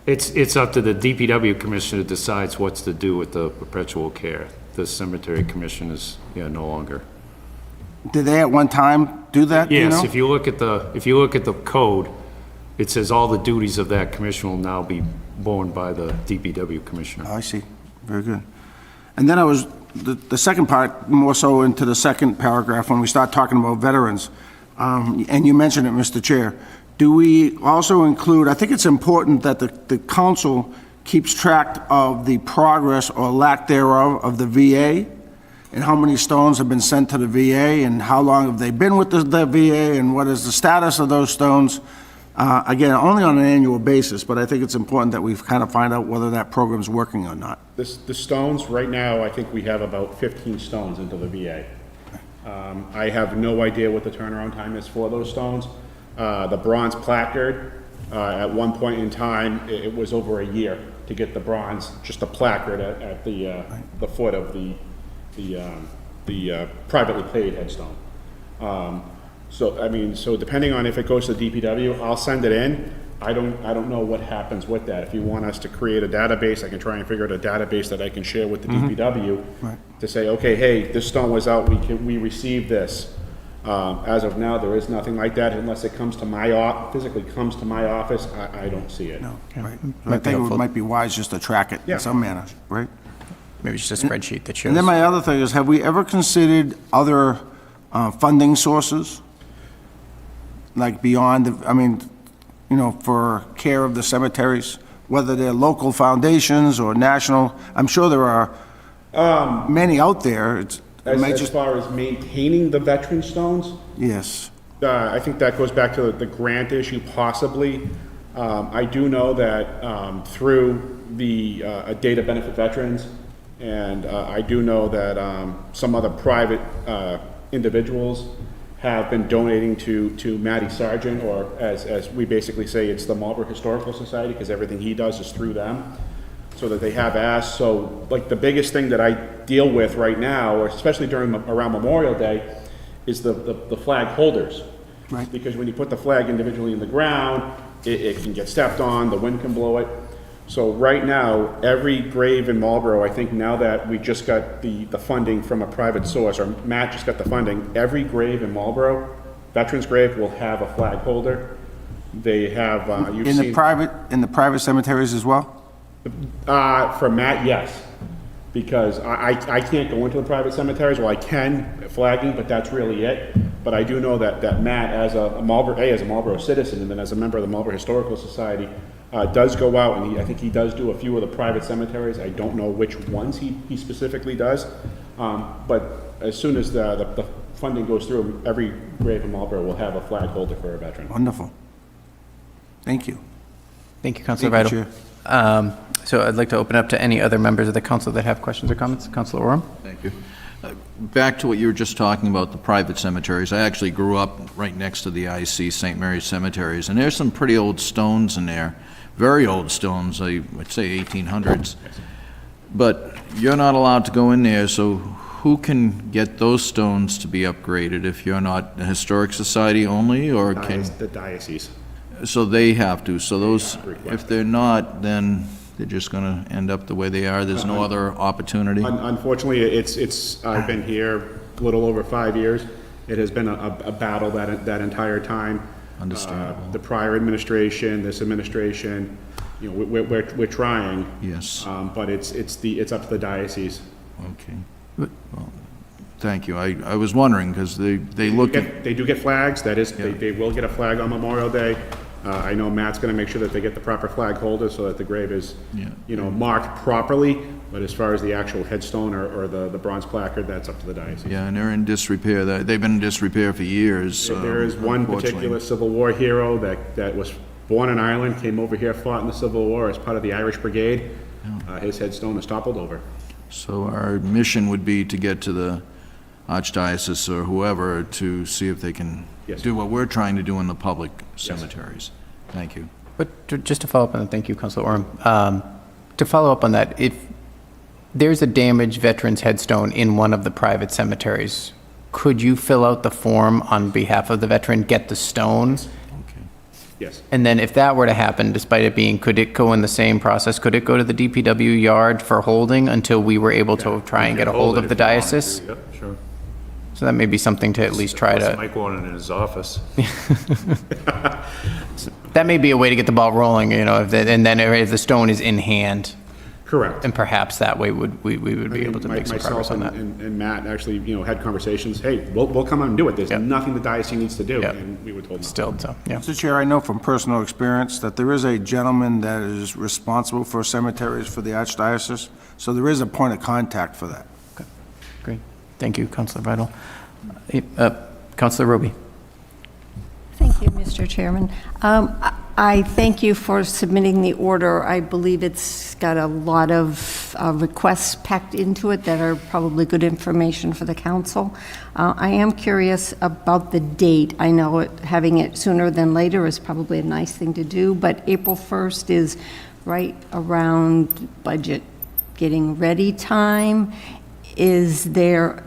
It's up to the DPW commissioner decides what's to do with the perpetual care. The cemetery commission is, no longer. Did they at one time do that? do you Yes, know? if you look at the code, it says all the duties of that commission will now be borne by the DPW commissioner. Oh, I see. Very good. And then the second part, more so into the second paragraph, when we start talking about veterans, and you mentioned it, Mr. Chair, do we also include, I think it's important that the council keeps track of the progress or lack thereof of the VA, and how many stones have been sent to the VA, and how long have they been with the VA, and what is the status of those stones. Again, only on an annual basis, but I think it's important that we kind of find out whether that program's working or not. The stones, right now, I think we have about 15 stones into the VA. I have no idea what the turnaround time is for those stones. The bronze placard, at one point in time, it was over a year to get the bronze, just a placard at the foot of the privately paid headstone. So depending on if it goes to DPW, I'll send it in. I don't know what happens with that. If you want us to create a database, I can try and figure out a database that I can share with the DPW to say, okay, hey, this stone was out, we received this. As of now, there is nothing like that unless it comes to physically comes to my office. I don't see it. No, right. I think it might be wise just to track it in some manner, right? Maybe it's just a spreadsheet that shows. And then my other thing is, have we ever considered other funding sources? Like beyond, for care of the cemeteries, whether they're local foundations or national? I'm sure there are many out there. As far as maintaining the veteran stones, Yes. I think that goes back to the grant issue, possibly. I do know that through the Data Benefit Veterans, and I do know that some other private individuals have been donating to Matty Sargent, or as we basically say, it's the Marlborough Historical Society, because everything he does is through them, so that they have asked. So, like, the biggest thing that I deal with right now, or especially around Memorial Day, is the flag holders. Right. Because when you put the flag individually in the ground, it can get stepped on, the wind can blow it. So right now, every grave in Marlboro, I think now that we just got the funding from a private source, or Matt just got the funding, every grave in Marlboro, veterans grave, will have a flag holder. They have, you've In seen. the private cemeteries as well? For Matt, yes, because I can't go into the private cemeteries, well, I can, flagging, but that's really it. But I do know that Matt, as a Marlboro citizen, and then as a member of the Marlboro Historical Society, does go out, and I think he does do a few of the private cemeteries. I don't know which ones he specifically does. But as soon as the funding goes through, every grave in Marlboro will have a flag holder for a veteran. Wonderful. Thank you. Thank you, Councilor Thank you, Vital. So I'd like to open up to any other members of the council that have questions or comments. Councilor Oram? Thank you. Back to what you were just talking about, the private cemeteries. I actually grew up right next to the IC St. Mary's cemeteries, and there's some pretty old stones in there, very old stones, I would say 1800s. But you're not allowed to go in there, so who can get those stones to be upgraded if you're not a historic society only, or can? The diocese. So they have to, so those, request if they're not, then they're just gonna end up the way they are, there's no other opportunity? Unfortunately, I've been here a little over 5 years. It has been a battle that entire time. Understandable. The prior administration, this administration, you know, we're trying. Yes. But it's up to the diocese. Okay. Well, thank you. I was wondering, because they look at, They do get flags, that is, Yeah. they will get a flag on Memorial Day. I know Matt's gonna make sure that they get the proper flag holder so that the grave is, Yeah. you know, marked properly, but as far as the actual headstone or the bronze placard, that's up to the diocese. yeah, and they're in disrepair, they've been in disrepair for years. There is one unfortunately. particular Civil War hero that was born in Ireland, came over here, fought in the Civil War as part of the Irish Brigade. His headstone is toppled over. So our mission would be to get to the archdiocese or whoever to see if they can Yes. do what we're trying to do in the public cemeteries. Thank you. But just to follow up on that, thank you, Councilor Oram. To follow up on that, if there's a damaged veteran's headstone in one of the private cemeteries, could you fill out the form on behalf of the veteran, get the stone? Okay. Yes. And then if that were to happen, despite it being, could it go in the same process? Could it go to the DPW yard for holding until we were able to try and get a hold of the diocese? Yep, sure. So that may be something to at least try to, Mike wanted in his office. that may be a way to get the ball rolling, you know, and then if the stone is in hand, Correct. and perhaps that way we would be able to make some progress on that. And Matt actually, you know, had conversations, hey, we'll come out and do it. There's Yep. nothing the diocese needs to do. Yep. And we were told no. Still, so, yeah. Mr. Chair, I know from personal experience that there is a gentleman that is responsible for cemeteries for the Archdiocese, so there is a point of contact for that. Great. Thank you, Councilor Vital. Councilor Roby. Thank you, Mr. Chairman. I thank you for submitting the order. I believe it's got a lot of requests packed into it that are probably good information for the council. I am curious about the date. I know having it sooner than later is probably a nice thing to do, but April 1st is right around budget getting ready time. Is there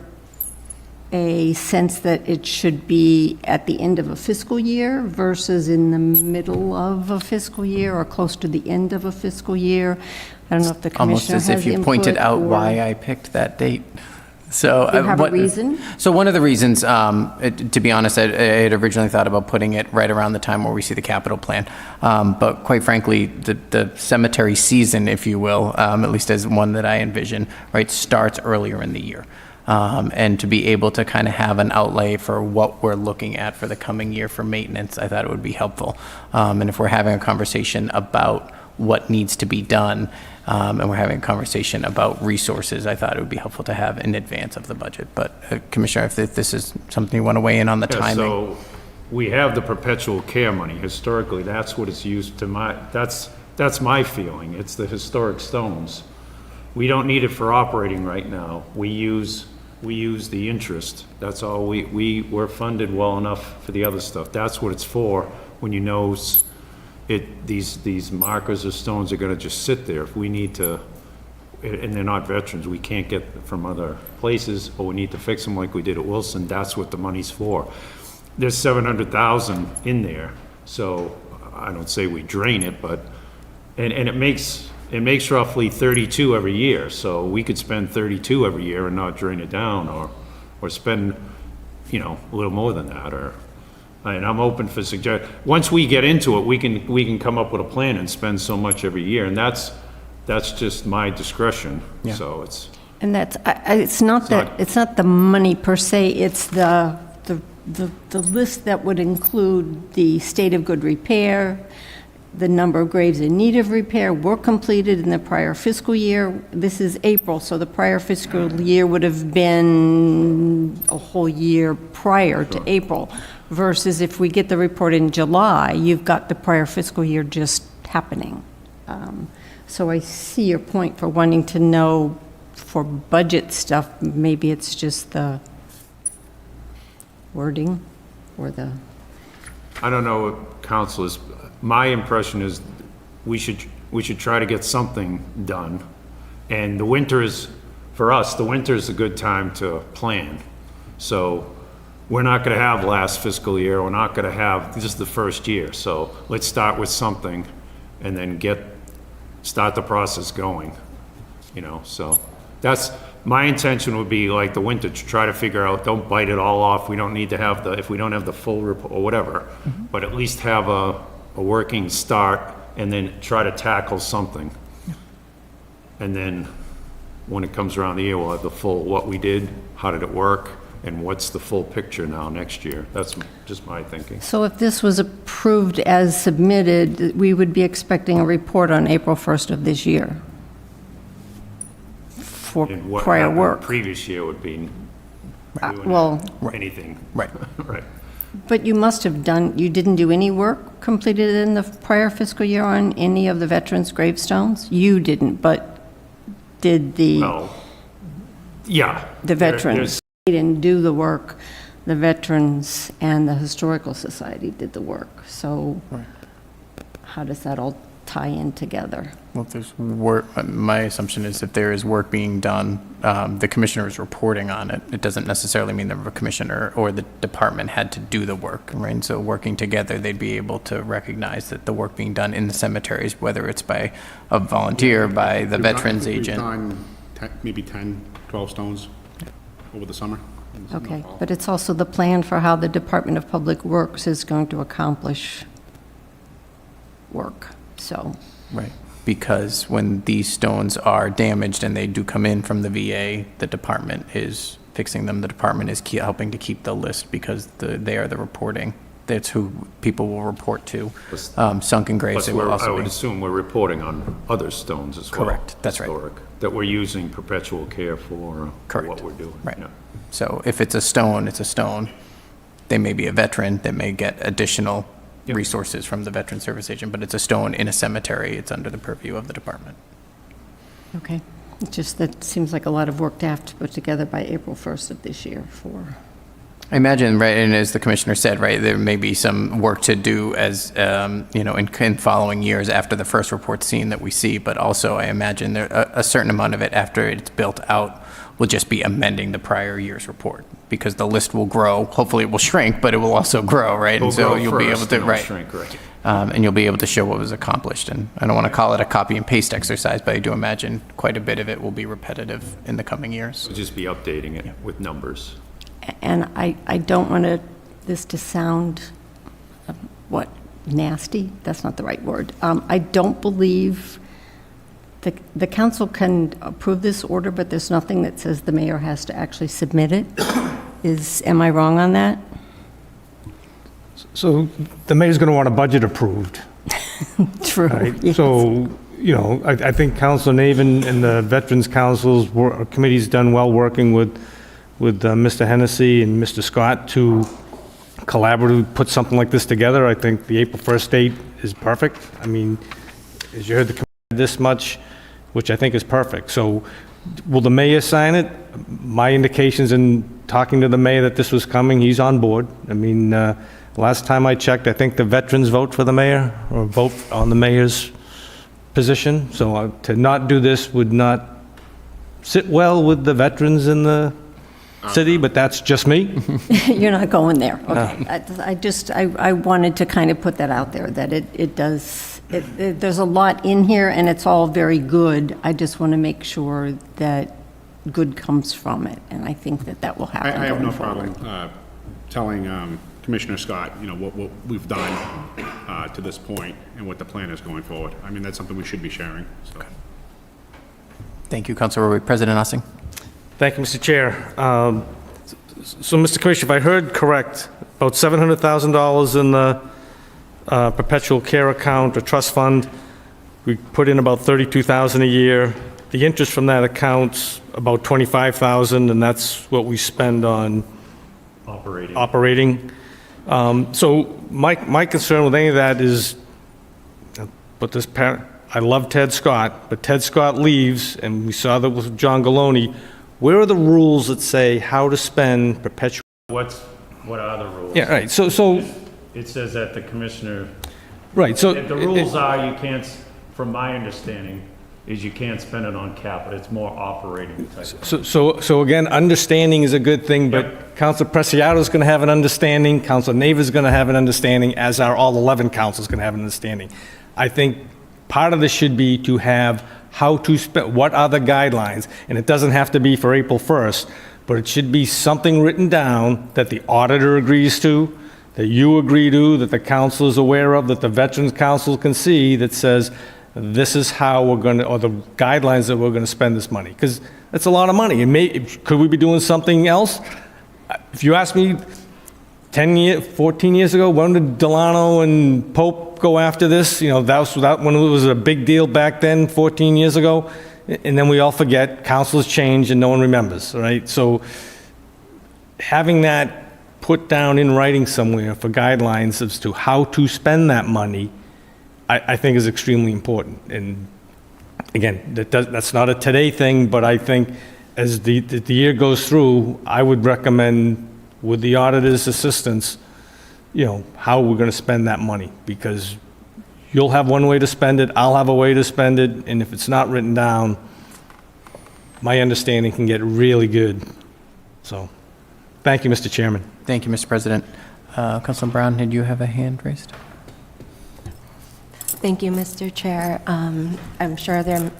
a sense that it should be at the end of a fiscal year versus in the middle of a fiscal year or close to the end of a fiscal year? I don't know if the Almost commissioner as has if you input pointed out or- why I picked that date. So You have a reason? So one of the reasons, to be honest, I had originally thought about putting it right around the time where we see the capital plan. But quite frankly, the cemetery season, if you will, at least as one that I envision, right, starts earlier in the year. And to be able to kind of have an outlay for what we're looking at for the coming year for maintenance, I thought it would be helpful. And if we're having a conversation about what needs to be done, and we're having a conversation about resources, I thought it would be helpful to have in advance of the budget. But Commissioner, if this is something you want to weigh in on the Yeah, timing. so we have the perpetual care money. Historically, that's what it's used to that's my feeling. It's the historic stones. We don't need it for operating right now. We use the interest. That's all. We're funded well enough for the other stuff. That's what it's for, when you know these markers or stones are gonna just sit there. If we need to, and they're not veterans, we can't get from other places, or we need to fix them like we did at Wilson, that's what the money's for. There's 700,000 in there, so I don't say we drain it, but, and it makes roughly 32 every year, so we could spend 32 every year and not drain it down, or spend, you know, a little more than that, and I'm open for once we get into it, we can come up with a plan and spend so much every year, and that's just my discretion, so it's. And that's, it's not the money per se, it's the list that would include the state of good repair, the number of graves in need of repair, work completed in the prior fiscal year. This is April, so the prior fiscal year would have been a whole year prior to April, versus if we get the report in July, you've got the prior fiscal year just happening. So I see your point for wanting to know for budget stuff, maybe it's just the wording or the... I don't know what council is, my impression is we should try to get something done. And the winter is, for us, the winter is a good time to plan. So we're not gonna have last fiscal year, we're not gonna have, this is the first year. So let's start with something and then start the process going, you know, so that's, my intention would be like the winter, to try to figure out, don't bite it all off, we don't need to have if we don't have the full report or whatever, but at least have a working start and then try to tackle something. And then when it comes around the year, we'll have the full, what we did, how did it work, and what's the full picture now next year. That's just my thinking. So if this was approved as submitted, we would be expecting a report on April 1st of this year for And what prior happened work. previous year would be doing Well, anything. Right. Right. but you must have done, you didn't do any work completed in the prior fiscal year on any of the veterans' gravestones? You didn't, but did the Well, yeah. veterans? They didn't do the work, the veterans and the Historical Society did the work. So how does that all tie in together? Well, if there's work, my assumption is if there is work being done, the commissioner is reporting on it. It doesn't necessarily mean the commissioner or the department had to do the work, right? And so working together, they'd be able to recognize that the work being done in the cemeteries, whether it's by a volunteer, by the veterans agent. We've done maybe 10, 12 stones over the summer. in the Okay, fall. but it's also the plan for how the Department of Public Works is going to accomplish work, so. Right, because when these stones are damaged and they do come in from the VA, the department is fixing them. The department is helping to keep the list because they are the reporting. That's who people will report to. Sunken graves, Plus, they will I also would be. assume we're reporting on other stones as well. Correct, that's right. historic, that we're using perpetual care for Correct. what we're doing. Right. Yeah. So if it's a stone, it's a stone. They may be a veteran that may get additional Yep. resources from the Veteran Service Agent, but it's a stone in a cemetery. It's under the purview of the department. Okay, it's just that seems like a lot of work to have to put together by April 1st of this year for, I imagine, right, and as the commissioner said, right, there may be some work to do as, you know, in following years after the first report's seen that we see, but also I imagine there, a certain amount of it after it's built out will just be amending the prior year's report, because the list will grow. Hopefully it will shrink, but it will also grow, right? It'll And so grow you'll be able first, to, and it'll right. shrink, right. And you'll be able to show what was accomplished. And I don't want to call it a copy and paste exercise, but I do imagine quite a bit of it will be repetitive in the coming years. We'll just be updating it with numbers. and I don't want this to sound, nasty? That's not the right word. I don't believe the council can approve this order, but there's nothing that says the mayor has to actually submit it. Am I wrong on that? So the mayor's going to want a budget approved, True. right? yes. So, you know, I think Councilor Navin and the Veterans Council's committee's done well working with Mr. Hennessy and Mr. Scott to collaboratively put something like this together. I think the April 1st date is perfect. I mean, as you heard, the committee had this much, which I think is perfect. So will the mayor sign it? My indications in talking to the mayor that this was coming, he's on board. I mean, last time I checked, I think the veterans vote for the mayor, or vote on the mayor's position. So to not do this would not sit well with the veterans and the city, but that's just me. You're not going there. Okay. I wanted to kind of put that out there, that there's a lot in here, and it's all very good. I just want to make sure that good comes from it, and I think that will happen I have no going forward. problem telling Commissioner Scott, what we've done to this point and what the plan is going forward. I mean, that's something we should be sharing, so. Thank you, Councilor Rui. President Ossing. Thank you, Mr. Chair. So, Mr. Commissioner, if I heard correct, about $700,000 in the perpetual care account or trust fund. We put in about $32,000 a year. The interest from that account's about $25,000, and that's what we spend on operating. So my concern with any of that is, I love Ted Scott, but Ted Scott leaves, and we saw that with John Galoni. Where are the rules that say how to spend perpetual? What are the rules? Yeah, right, so. It says that the commissioner, Right, so. the rules are you can't, from my understanding, is you can't spend it on capital. It's more operating type. So again, understanding is a good thing, but Councilor Preciado's going to have an understanding, Councilor Naver's going to have an understanding, as are all 11 councils going to have an understanding. I think part of this should be to have how to spend, what are the guidelines, and it doesn't have to be for April 1st, but it should be something written down that the auditor agrees to, that you agree to, that the council is aware of, that the Veterans Council can see, that says, this is how we're going to, or the guidelines that we're going to spend this money. Because that's a lot of money. Could we be doing something else? If you ask me 14 years ago, when did Delano and Pope go after this? That was when it was a big deal back then, 14 years ago. And then we all forget, councils change and no one remembers, right? So having that put down in writing somewhere for guidelines as to how to spend that money, I think is extremely important. And again, that's not a today thing, but I think as the year goes through, I would recommend, with the auditor's assistance, how we're going to spend that money, because you'll have one way to spend it, I'll have a way to spend it, and if it's not written down, my understanding can get really good. So, thank you, Mr. Chairman. Thank you, Mr. President. Councilor Brown, did you have a hand raised? Thank you, Mr. Chair. I'm sure there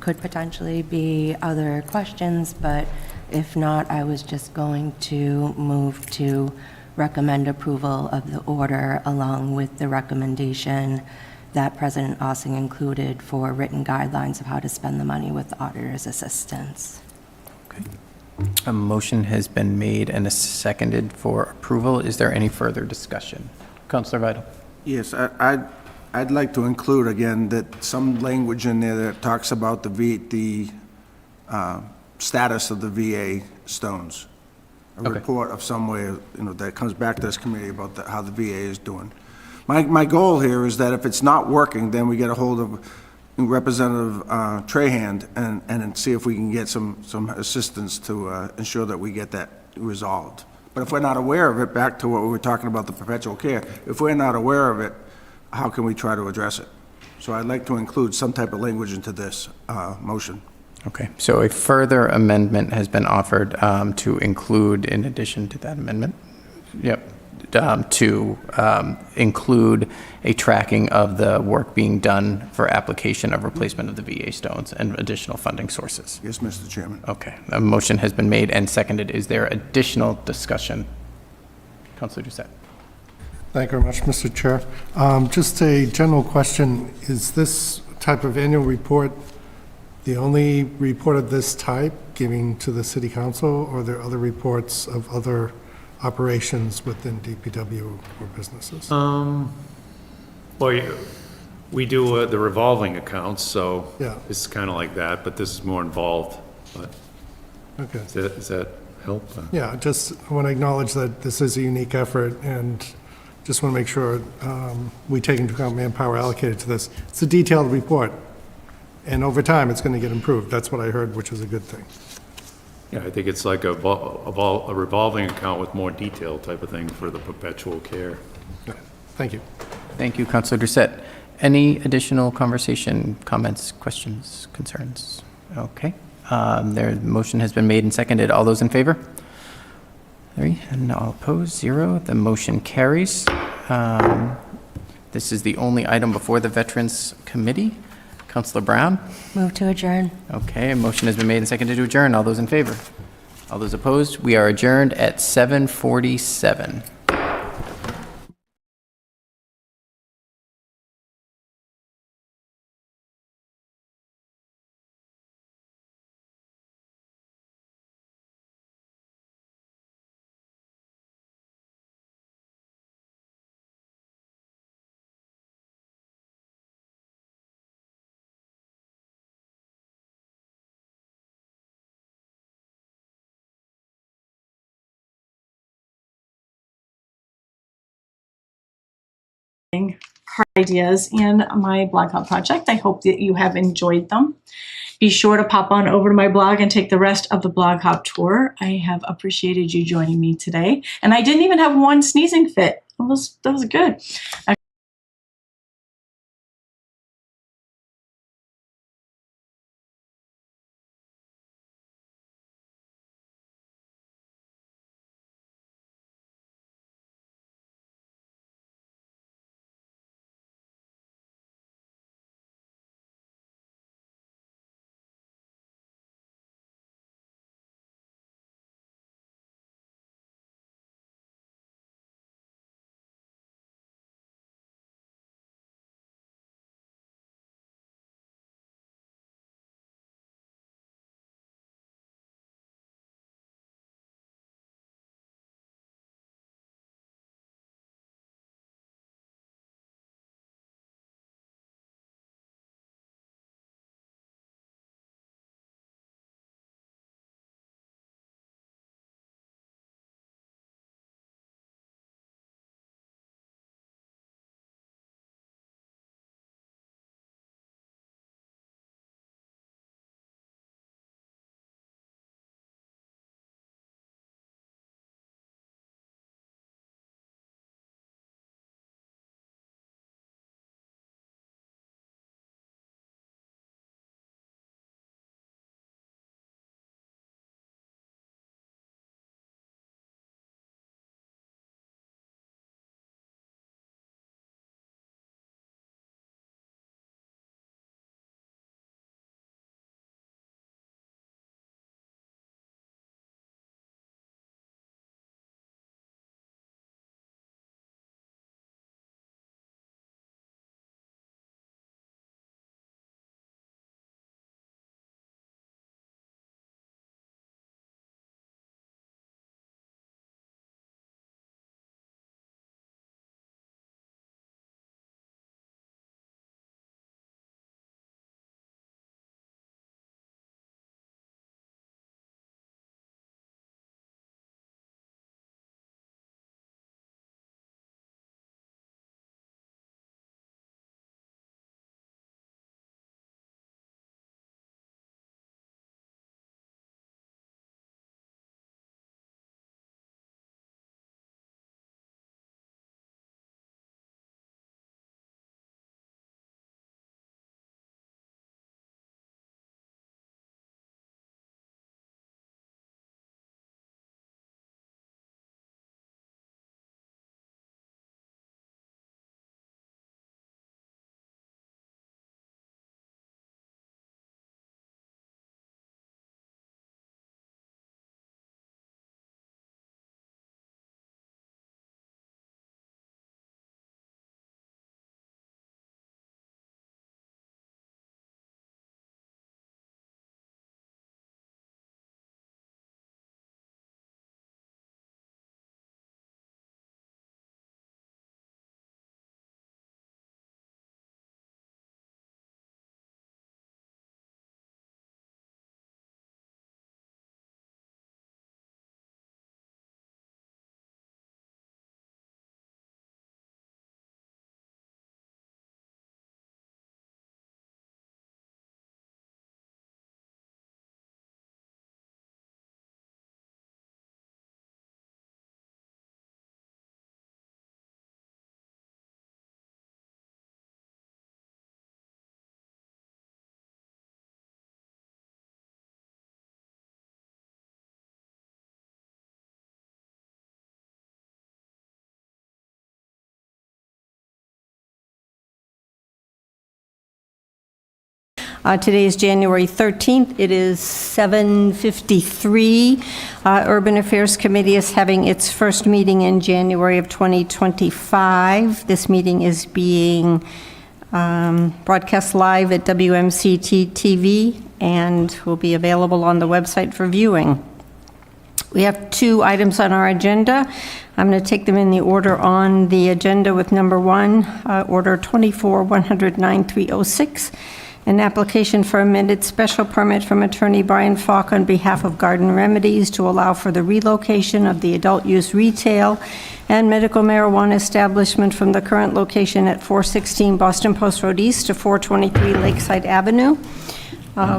could potentially be other questions, but if not, I was just going to move to recommend approval of the order along with the recommendation that President Ossing included for written guidelines of how to spend the money with the auditor's assistance. Okay. A motion has been made and is seconded for approval. Is there any further discussion? Councilor Vital. Yes, I'd like to include again that some language in there that talks about the status of the VA stones. A report of somewhere, that comes back to this committee about how the VA is doing. My goal here is that if it's not working, then we get a hold of Representative Trahand and see if we can get some assistance to ensure that we get that resolved. But if we're not aware of it, back to what we were talking about, the perpetual care, if we're not aware of it, how can we try to address it? So I'd like to include some type of language into this motion. Okay, so a further amendment has been offered to include, in addition to that amendment, to include a tracking of the work being done for application of replacement of the VA stones and additional funding sources. Yes, Mr. Chairman. Okay, a motion has been made and seconded. Is there additional discussion? Councilor Doucette. Thank you very much, Mr. Chair. Just a general question. Is this type of annual report the only report of this type giving to the City Council, or are there other reports of other operations within DPW or businesses? Well, we do the revolving accounts, so Yeah. it's kind of like that, but this is more involved. But Okay. does that help? Yeah, just I want to acknowledge that this is a unique effort, and just want to make sure we take into account manpower allocated to this. It's a detailed report, and over time, it's going to get improved. That's what I heard, which is a good thing. Yeah, I think it's like a revolving account with more detail type of thing for the perpetual care. Thank you. Thank you, Councilor Doucette. Any additional conversation, comments, questions, concerns? Okay. Motion has been made and seconded. All those in favor? 3, and all opposed, 0. The motion carries. This is the only item before the Veterans Committee. Councillor Brown? Move to adjourn. Okay, a motion has been made and seconded to adjourn. All those in favor? All those opposed? We are adjourned at 7:47. Ideas in my blog hub project. I hope that you have enjoyed them. Be sure to pop on over to my blog and take the rest of the blog hop tour. I have appreciated you joining me today. And I didn't even have one sneezing fit. That was good. Today is January 13th. It is 7:53. Urban Affairs Committee is having its first meeting in January of 2025. This meeting is being broadcast live at WMCT-TV and will be available on the website for viewing. We have 2 items on our agenda. I'm going to take them in the order on the agenda with number 1, Order 24-109-306, an application for amended special permit from Attorney Brian Falk on behalf of Garden Remedies to allow for the relocation of the adult-use retail and medical marijuana establishment from the current location at 416 Boston Post Road East to 423 Lakeside Avenue.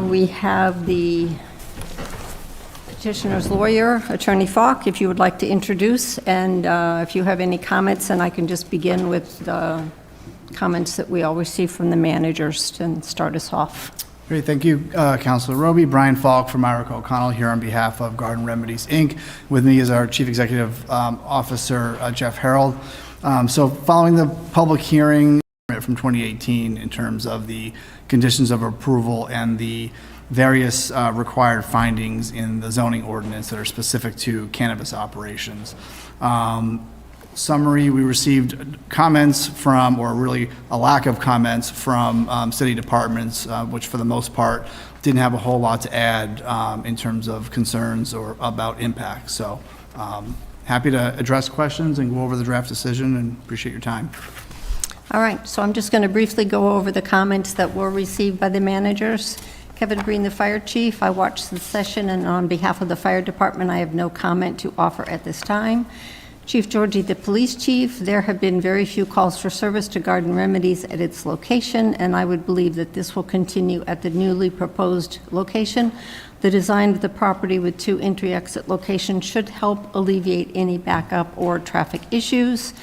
We have the petitioner's lawyer, Attorney Falk, if you would like to introduce, and if you have any comments, and I can just begin with the comments that we all receive from the managers and start us off. Great, thank you, Councilor Roby. Brian Falk from Myrick O'Connell here on behalf of Garden Remedies, Inc. With me is our Chief Executive Officer, Jeff Harold. So following the public hearing from 2018 in terms of the conditions of approval and the various required findings in the zoning ordinance that are specific to cannabis operations. Summary, we received comments from, or really a lack of comments from city departments, which for the most part didn't have a whole lot to add in terms of concerns or about impact. So happy to address questions and go over the draft decision, and appreciate your time. All right, so I'm just going to briefly go over the comments that were received by the managers. Kevin Green, the fire chief, I watched the session, and on behalf of the fire department, I have no comment to offer at this time. Chief Georgie, the police chief, there have been very few calls for service to Garden Remedies at its location, and I would believe that this will continue at the newly proposed location. The design of the property with 2 entry-exit locations should help alleviate any backup or traffic issues.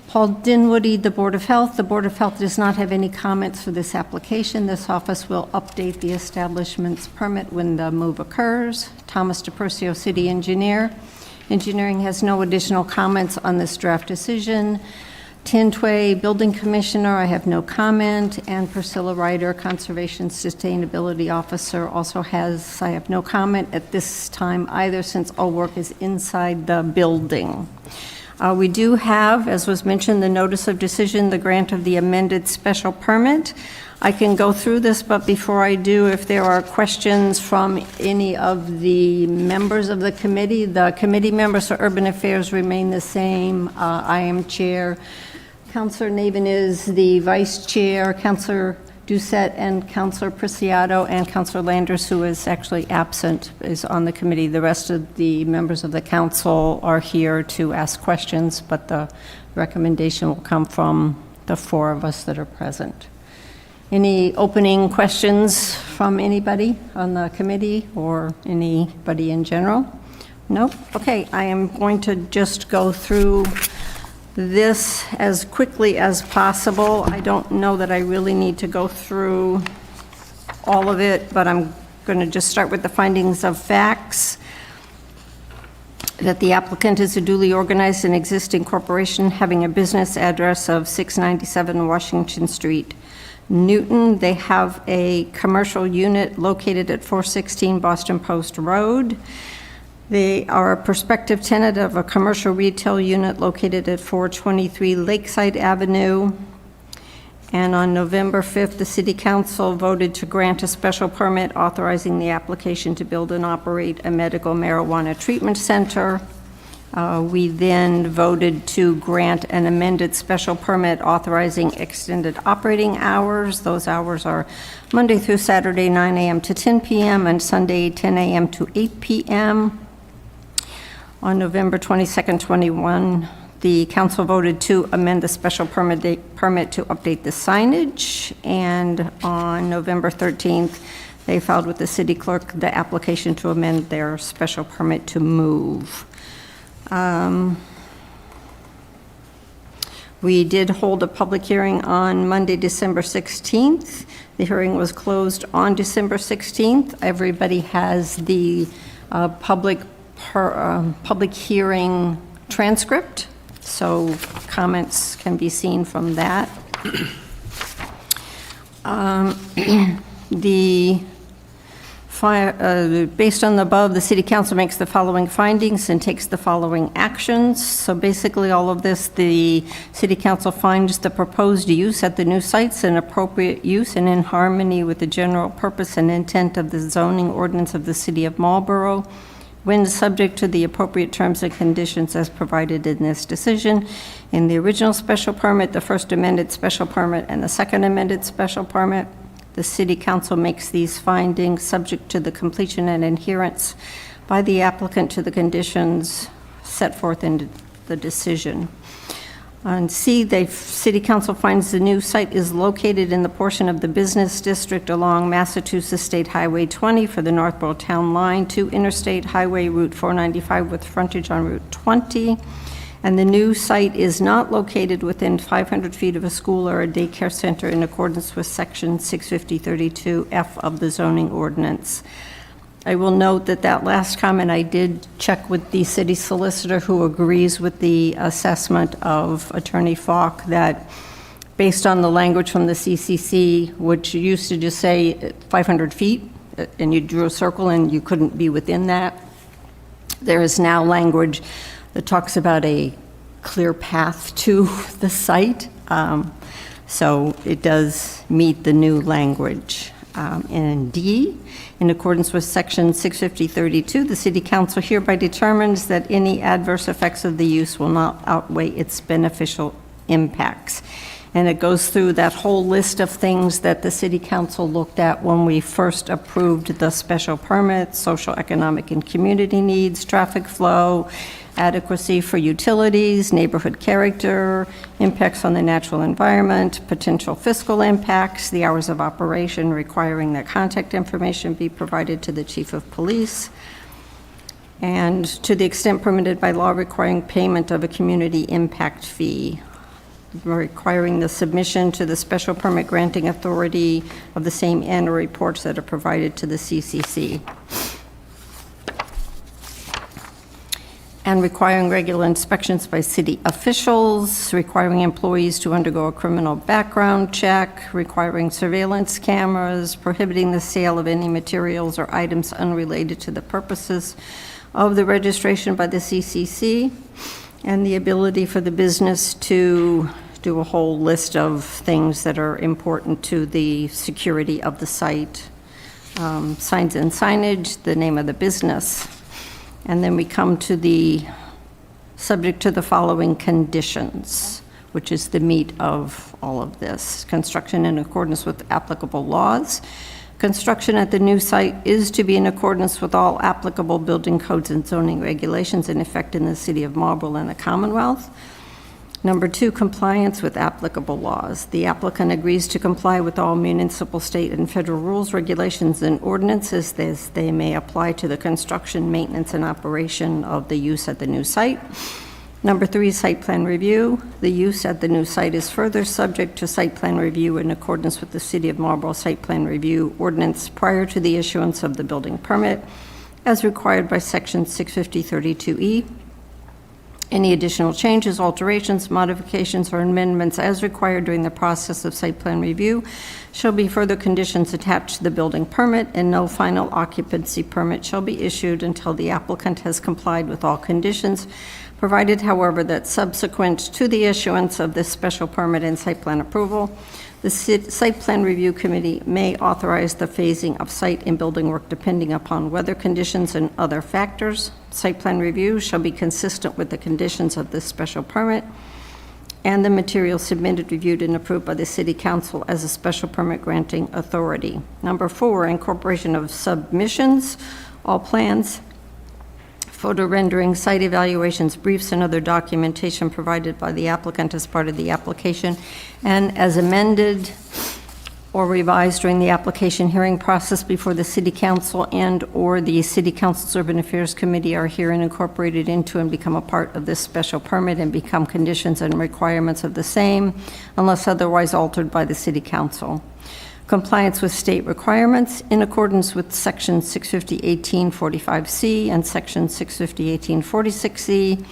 Paul Dinwoody, the Board of Health. The Board of Health does not have any comments for this application. This office will update the establishment's permit when the move occurs. Thomas DePercio, City Engineer. Engineering has no additional comments on this draft decision. Tintway, Building Commissioner, I have no comment. And Priscilla Ryder, Conservation Sustainability Officer, also has, I have no comment at this time either, since all work is inside the building. We do have, as was mentioned, the notice of decision, the grant of the amended special permit. I can go through this, but before I do, if there are questions from any of the members of the committee members for Urban Affairs remain the same. I am chair. Councilor Navin is the vice chair. Councilor Doucette and Councilor Preciado and Councilor Landers, who is actually absent, is on the committee. The rest of the members of the council are here to ask questions, but the recommendation will come from the 4 of us that are present. Any opening questions from anybody on the committee or anybody in general? No? Okay, I am going to just go through this as quickly as possible. I don't know that I really need to go through all of it, but I'm going to just start with the findings of facts. That the applicant is a duly organized and existing corporation having a business address of 697 Washington Street, Newton. They have a commercial unit located at 416 Boston Post Road. They are a prospective tenant of a commercial retail unit located at 423 Lakeside Avenue. And on November 5th, the City Council voted to grant a special permit authorizing the application to build and operate a medical marijuana treatment center. We then voted to grant an amended special permit authorizing extended operating hours. Those hours are Monday through Saturday, 9 a.m. to 10 p.m., and Sunday, 10 a.m. to 8 p.m. On November 22nd, 21, the council voted to amend the special permit to update the signage, and on November 13th, they filed with the city clerk the application to amend their special permit to move. We did hold a public hearing on Monday, December 16th. The hearing was closed on December 16th. Everybody has the public hearing transcript, so comments can be seen from that. Based on the above, the city council makes the following findings and takes the following actions. So basically, all of this, the city council finds the proposed use at the new sites an appropriate use and in harmony with the general purpose and intent of the zoning ordinance of the city of Marlborough, when subject to the appropriate terms and conditions as provided in this decision. In the original special permit, the first amended special permit, and the second amended special permit, the city council makes these findings subject to the completion and adherence by the applicant to the conditions set forth in the decision. On C, the city council finds the new site is located in the portion of the business district along Massachusetts State Highway 20 for the Northborough Town Line to Interstate Highway Route 495 with frontage on Route 20. And the new site is not located within 500 feet of a school or a daycare center in accordance with Section 65032F of the zoning ordinance. I will note that that last comment, I did check with the city solicitor, who agrees with the assessment of Attorney Falk that based on the language from the CCC, which used to just say 500 feet, and you drew a circle and you couldn't be within that, there is now language that talks about a clear path to the site. So it does meet the new language. In D, in accordance with Section 65032, the City Council hereby determines that any adverse effects of the use will not outweigh its beneficial impacts. And it goes through that whole list of things that the City Council looked at when we first approved the special permit: social, economic, and community needs, traffic flow, adequacy for utilities, neighborhood character, impacts on the natural environment, potential fiscal impacts, the hours of operation, requiring that contact information be provided to the chief of police, and to the extent permitted by law, requiring payment of a community impact fee, requiring the submission to the special permit granting authority of the same annual reports that are provided to the CCC. And requiring regular inspections by city officials, requiring employees to undergo a criminal background check, requiring surveillance cameras, prohibiting the sale of any materials or items unrelated to the purposes of the registration by the CCC, and the ability for the business to do a whole list of things that are important to the security of the site. Signs and signage, the name of the business. And then we come to the subject to the following conditions, which is the meat of all of this. Construction in accordance with applicable laws. Construction at the new site is to be in accordance with all applicable building codes and zoning regulations in effect in the city of Marlborough and the Commonwealth. Number 2, compliance with applicable laws. The applicant agrees to comply with all municipal, state, and federal rules, regulations, and ordinances as they may apply to the construction, maintenance, and operation of the use at the new site. Number 3, site plan review. The use at the new site is further subject to site plan review in accordance with the City of Marlborough Site Plan Review Ordinance prior to the issuance of the building permit, as required by Section 65032E. Any additional changes, alterations, modifications, or amendments as required during the process of site plan review shall be further conditions attached to the building permit, and no final occupancy permit shall be issued until the applicant has complied with all conditions, provided, however, that subsequent to the issuance of this special permit and site plan approval, the Site Plan Review Committee may authorize the phasing of site and building work depending upon weather conditions and other factors. Site plan review shall be consistent with the conditions of this special permit, and the material submitted, reviewed, and approved by the City Council as a special permit granting authority. Number 4, incorporation of submissions, all plans, photo rendering, site evaluations, briefs, and other documentation provided by the applicant as part of the application, and as amended or revised during the application hearing process before the City Council and/or the City Council's Urban Affairs Committee are herein incorporated into and become a part of this special permit and become conditions and requirements of the same, unless otherwise altered by the City Council. Compliance with state requirements in accordance with Section 650-1845C and Section 650-1846C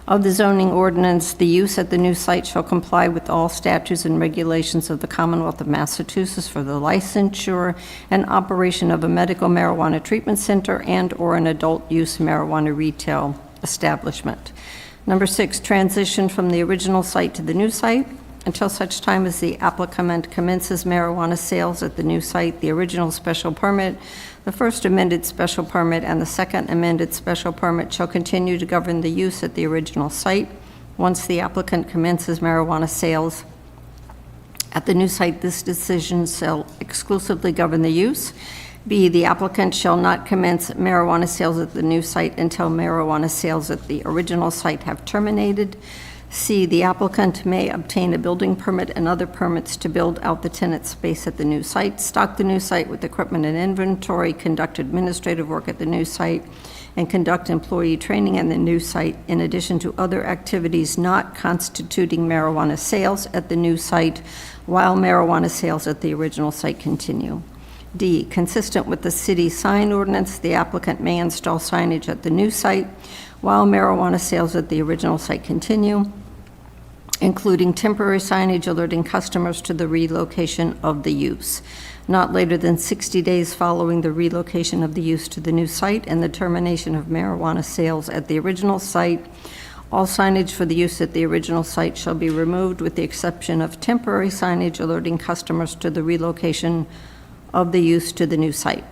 of the zoning ordinance, the use at the new site shall comply with all statutes and regulations of the Commonwealth of Massachusetts for the licensure and operation of a medical marijuana treatment center and/or an adult-use marijuana retail establishment. Number 6, transition from the original site to the new site. Until such time as the applicant commences marijuana sales at the new site, the original special permit, the first amended special permit, and the second amended special permit shall continue to govern the use at the original site. Once the applicant commences marijuana sales at the new site, this decision shall exclusively govern the use. B, the applicant shall not commence marijuana sales at the new site until marijuana sales at the original site have terminated. C, the applicant may obtain a building permit and other permits to build out the tenant space at the new site, stock the new site with equipment and inventory, conduct administrative work at the new site, and conduct employee training at the new site, in addition to other activities not constituting marijuana sales at the new site, while marijuana sales at the original site continue. D, consistent with the city sign ordinance, the applicant may install signage at the new site while marijuana sales at the original site continue, including temporary signage alerting customers to the relocation of the use. Not later than 60 days following the relocation of the use to the new site and the termination of marijuana sales at the original site, all signage for the use at the original site shall be removed with the exception of temporary signage alerting customers to the relocation of the use to the new site.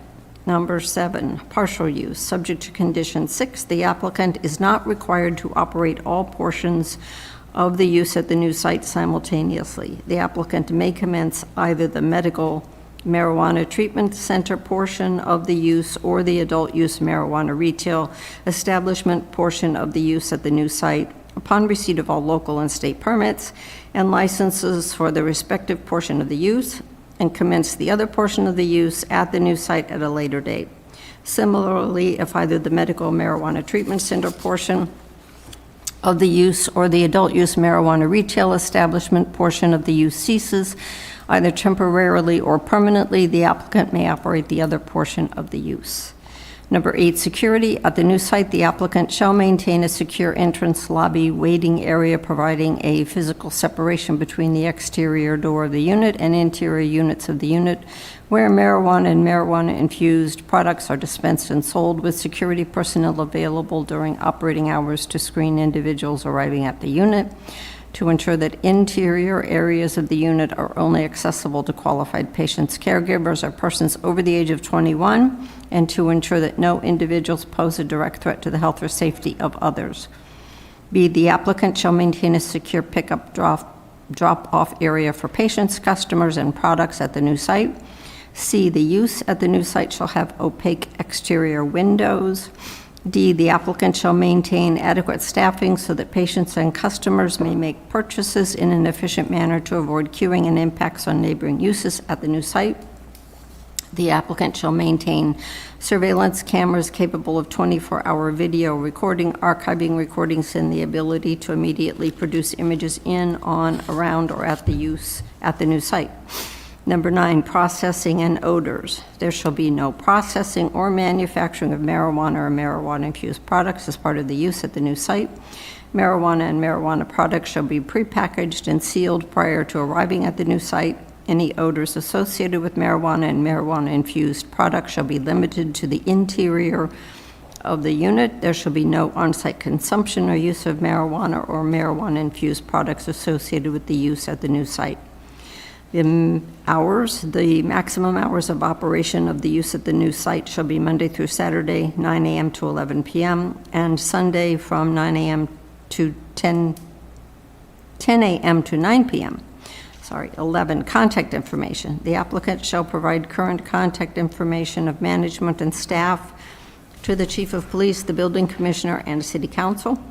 Number 7, partial use. Subject to condition 6, the applicant is not required to operate all portions of the use at the new site simultaneously. The applicant may commence either the medical marijuana treatment center portion of the use or the adult use marijuana retail establishment portion of the use at the new site upon receipt of all local and state permits and licenses for the respective portion of the use, and commence the other portion of the use at the new site at a later date. Similarly, if either the medical marijuana treatment center portion of the use or the adult use marijuana retail establishment portion of the use ceases, either temporarily or permanently, the applicant may operate the other portion of the use. Number 8, security. At the new site, the applicant shall maintain a secure entrance lobby waiting area, providing a physical separation between the exterior door of the unit and interior units of the unit, where marijuana and marijuana-infused products are dispensed and sold, with security personnel available during operating hours to screen individuals arriving at the unit, to ensure that interior areas of the unit are only accessible to qualified patients, caregivers, or persons over the age of 21, and to ensure that no individuals pose a direct threat to the health or safety of others. B, the applicant shall maintain a secure pickup drop-off area for patients, customers, and products at the new site. C, the use at the new site shall have opaque exterior windows. D, the applicant shall maintain adequate staffing so that patients and customers may make purchases in an efficient manner to avoid queuing and impacts on neighboring uses at the new site. The applicant shall maintain surveillance cameras capable of 24-hour video recording, archiving recordings, and the ability to immediately produce images in, on, around, or at the use at the new site. Number 9, processing and odors. There shall be no processing or manufacturing of marijuana or marijuana-infused products as part of the use at the new site. Marijuana and marijuana products shall be prepackaged and sealed prior to arriving at the new site. Any odors associated with marijuana and marijuana-infused products shall be limited to the interior of the unit. There shall be no on-site consumption or use of marijuana or marijuana-infused products associated with the use at the new site. The maximum hours of operation of the use at the new site shall be Monday through Saturday, 9 a.m. to 11 p.m., and Sunday from 9 a.m. to 10 a.m. to 9 p.m. 11, contact information. The applicant shall provide current contact information of management and staff to the chief of police, the building commissioner, and city council.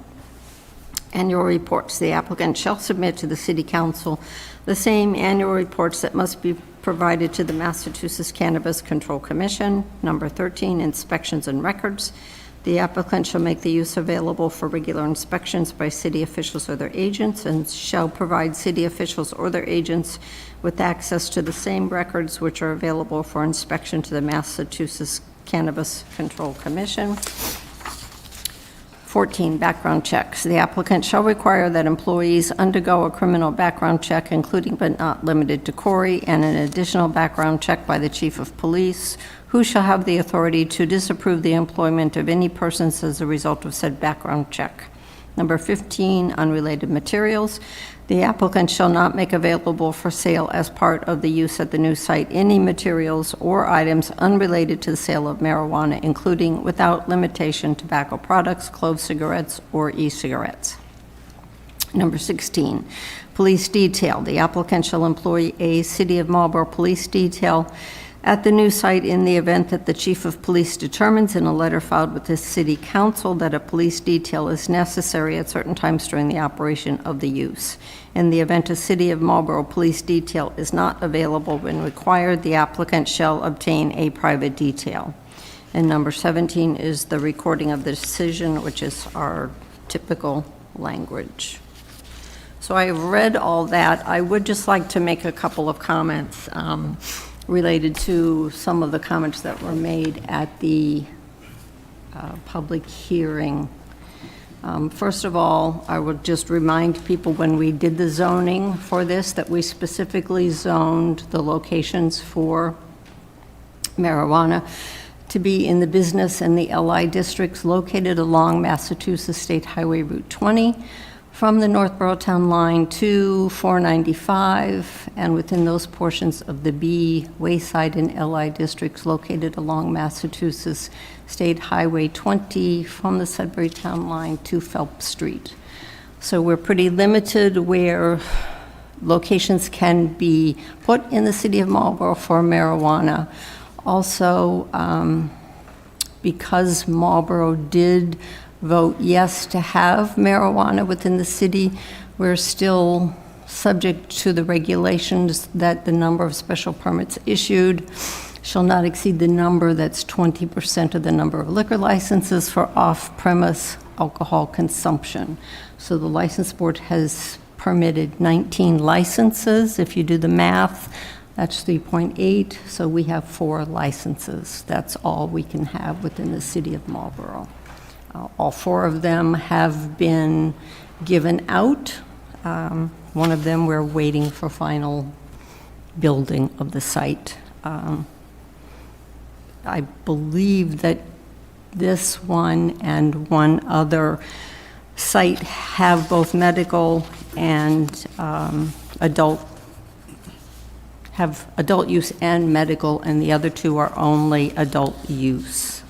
Annual reports. The applicant shall submit to the city council the same annual reports that must be provided to the Massachusetts Cannabis Control Commission. Number 13, inspections and records. The applicant shall make the use available for regular inspections by city officials or their agents, and shall provide city officials or their agents with access to the same records which are available for inspection to the Massachusetts Cannabis Control Commission. 14, background checks. The applicant shall require that employees undergo a criminal background check, including but not limited to Corey, and an additional background check by the chief of police, who shall have the authority to disapprove the employment of any persons as a result of said background check. Number 15, unrelated materials. The applicant shall not make available for sale as part of the use at the new site any materials or items unrelated to the sale of marijuana, including, without limitation, tobacco products, clove cigarettes, or e-cigarettes. Number 16, police detail. The applicant shall employ a City of Marlborough police detail at the new site in the event that the chief of police determines in a letter filed with the city council that a police detail is necessary at certain times during the operation of the use. In the event a City of Marlborough police detail is not available when required, the applicant shall obtain a private detail. And number 17 is the recording of the decision, which is our typical language. So I have read all that. I would just like to make a couple of comments related to some of the comments that were made at the public hearing. First of all, I would just remind people when we did the zoning for this, that we specifically zoned the locations for marijuana to be in the business and the LI districts located along Massachusetts State Highway Route 20, from the Northborough Town Line to 495, and within those portions of the B, Wayside, and LI districts located along Massachusetts State Highway 20 from the Sudbury Town Line to Phelps Street. So we're pretty limited where locations can be put in the City of Marlborough for marijuana. Also, because Marlborough did vote yes to have marijuana within the city, we're still subject to the regulations that the number of special permits issued shall not exceed the number that's 20% of the number of liquor licenses for off-premise alcohol consumption. So the license board has permitted 19 licenses. If you do the math, that's 3.8, so we have 4 licenses. That's all we can have within the City of Marlborough. All 4 of them have been given out. One of them, we're waiting for final building of the site. I believe that this one and one other site have both medical and adult use and medical, and the other 2 are only adult use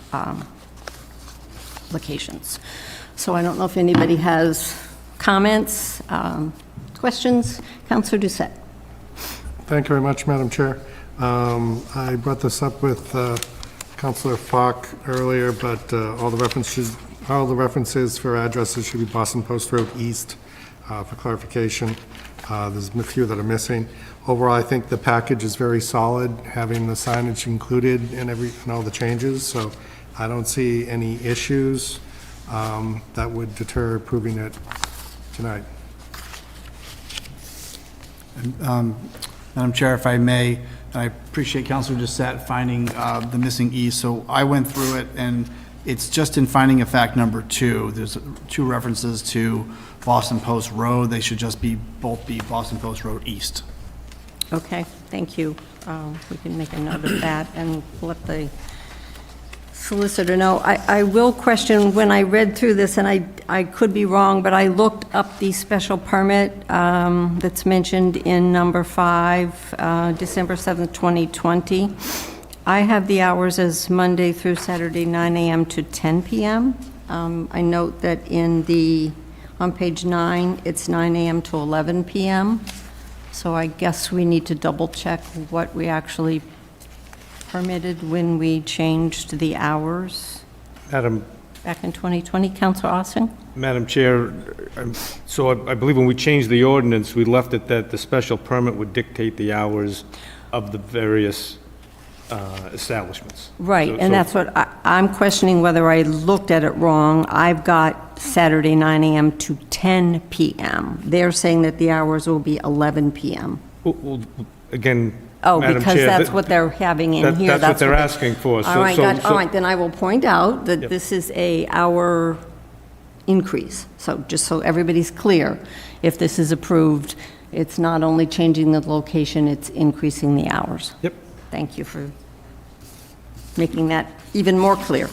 locations. So I don't know if anybody has comments, questions. Councilor Doucette. Thank you very much, Madam Chair. I brought this up with Councilor Falk earlier, but all the references for addresses should be Boston Post Road East for clarification. There's a few that are missing. Overall, I think the package is very solid, having the signage included and all the changes. So I don't see any issues that would deter approving it tonight. Madam Chair, if I may, I appreciate Councilor Doucette finding the missing E. So I went through it, and it's just in finding of fact number 2. There's 2 references to Boston Post Road. They should just both be Boston Post Road East. Okay, thank you. We can make a note of that and let the solicitor know. I will question, when I read through this, and I could be wrong, but I looked up the special permit that's mentioned in number 5, December 7th, 2020. I have the hours as Monday through Saturday, 9 a.m. to 10 p.m. I note that on page 9, it's 9 a.m. to 11 p.m. So I guess we need to double check what we actually permitted when we changed the hours back in 2020. Councilor Austin? Madam Chair, so I believe when we changed the ordinance, we left it that the special permit would dictate the hours of the various establishments. Right, and that's what I'm questioning, whether I looked at it wrong. I've got Saturday 9 a.m. to 10 p.m. They're saying that the hours will be 11 p.m. Well, again, Oh, Madam because Chair, that's what they're having in here. That's what they're asking for. All right, all right, then I will point out that this is a hour increase. So just so everybody's clear, if this is approved, it's not only changing the location, it's increasing the hours. Yep. Thank you for making that even more clear.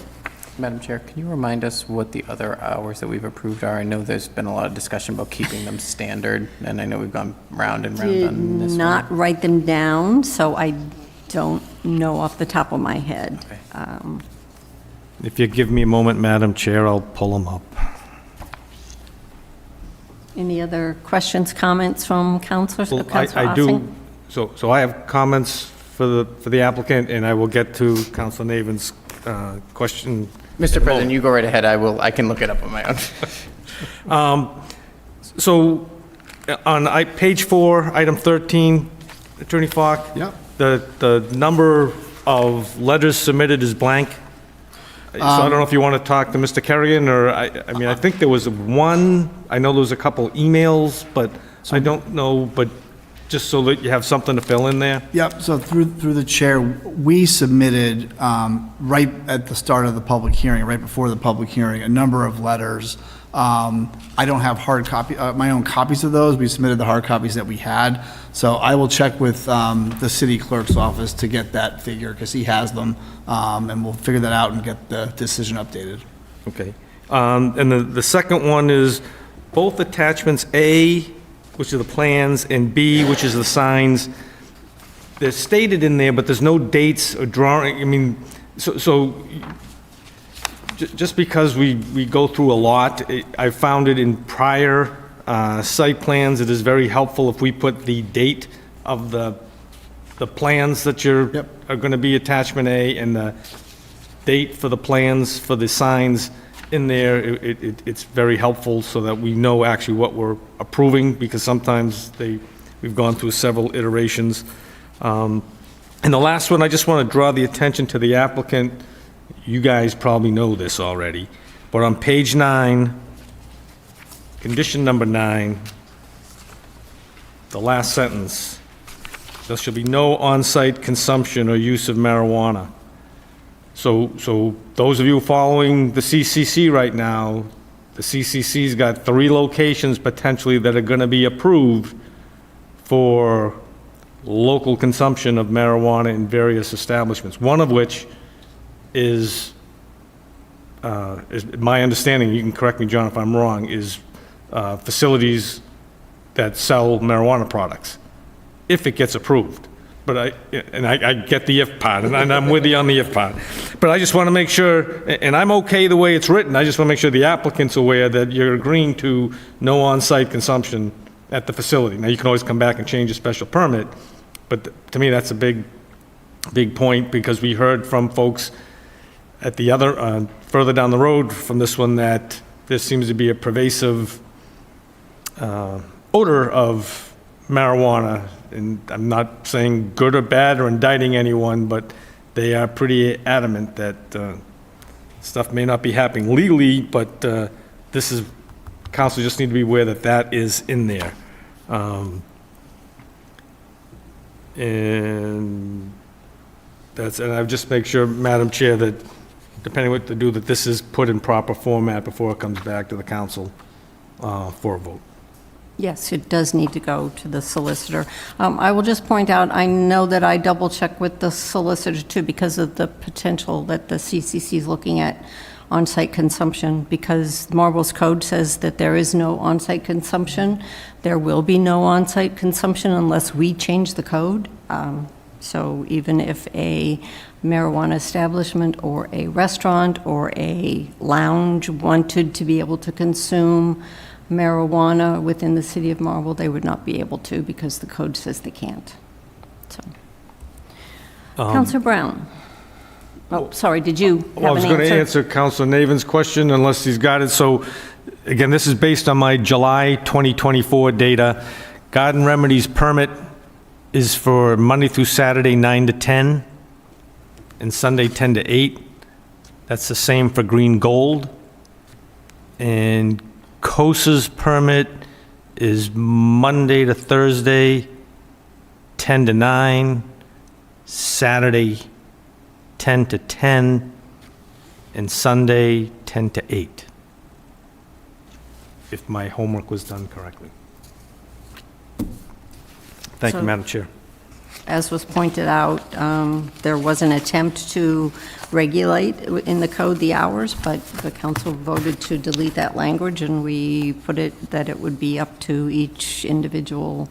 Madam Chair, can you remind us what the other hours that we've approved are? I know there's been a lot of discussion about keeping them standard, and I know we've gone round and round on this Did one. not write them down, so I don't know off the top of my head. Okay. If you give me a moment, Madam Chair, I'll pull them up. Any other questions, comments from councilors? Well, Councilor I do, Ossing? so I have comments for the applicant, and I will get to Councilor Naven's question. Mr. President, you go right ahead. I can look it up on my own. So on page 4, item 13, Attorney Falk? Yep. The number of letters submitted is blank. So I don't know if you want to talk to Mr. Kerrigan, or, I mean, I think there was one, I know there was a couple emails, but I don't know, but just so that you have something to fill in there. Yep, so through the chair, we submitted, right at the start of the public hearing, right before the public hearing, a number of letters. I don't have my own copies of those. We submitted the hard copies that we had. So I will check with the city clerk's office to get that figure, because he has them, and we'll figure that out and get the decision updated. Okay. And the second one is both attachments A, which are the plans, and B, which is the signs. They're stated in there, but there's no dates or drawing. I mean, so just because we go through a lot, I found it in prior site plans, it is very helpful if we put the date of the plans that are going to be attachment A, and the date for the plans for the signs in there. It's very helpful so that we know actually what we're approving, because sometimes we've gone through several iterations. And the last one, I just want to draw the attention to the applicant. You guys probably know this already, but on page 9, condition number 9, the last sentence, there shall be no on-site consumption or use of marijuana. So those of you following the CCC right now, the CCC's got 3 locations potentially that are going to be approved for local consumption of marijuana in various establishments, one of which is my understanding, you can correct me, John, if I'm wrong, is facilities that sell marijuana products, if it gets approved. But I get the if part, and I'm with you on the if part. But I just want to make sure, and I'm okay the way it's written, I just want to make sure the applicant's aware that you're agreeing to no on-site consumption at the facility. Now, you can always come back and change a special permit, but to me, that's a big point, because we heard from folks at the other, further down the road from this one, that there seems to be a pervasive odor of marijuana. And I'm not saying good or bad or indicting anyone, but they are pretty adamant that stuff may not be happening legally, but this is, council just need to be aware that that is in there. And I would just make sure, Madam Chair, that depending what to do, that this is put in proper format before it comes back to the council for a vote. Yes, it does need to go to the solicitor. I will just point out, I know that I double-checked with the solicitor, too, because of the potential that the CCC is looking at on-site consumption, because Marlboro's code says that there is no on-site consumption. There will be no on-site consumption unless we change the code. So even if a marijuana establishment or a restaurant or a lounge wanted to be able to consume marijuana within the city of Marlboro, they would not be able to, because the code says they can't. So, Councilor Brown. Oh, sorry, did you have an answer? Well, I was going to answer Councilor Naven's question unless he's got it. So, again, this is based on my July 2024 data. Garden Remedies permit is for Monday through Saturday, 9 to 10, and Sunday, 10 to 8. That's the same for Green Gold. And COSA's permit is Monday to Thursday, 10 to 9, Saturday, 10 to 10, and Sunday, 10 to 8. if my homework was done correctly. Thank you, So- Madam Chair. As was pointed out, there was an attempt to regulate in the code the hours, but the council voted to delete that language, and we put it that it would be up to each individual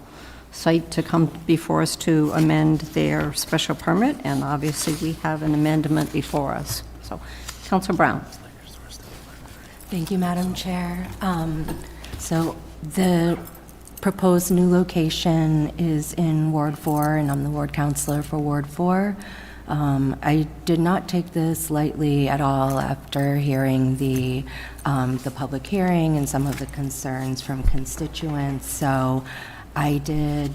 site to come before us to amend their special permit, and obviously we have an amendment before us. So, Councilor Brown. Thank you, Madam Chair. So the proposed new location is in Ward 4, and I'm the ward counselor for Ward 4. I did not take this lightly at all after hearing the public hearing and some of the concerns from constituents. So I did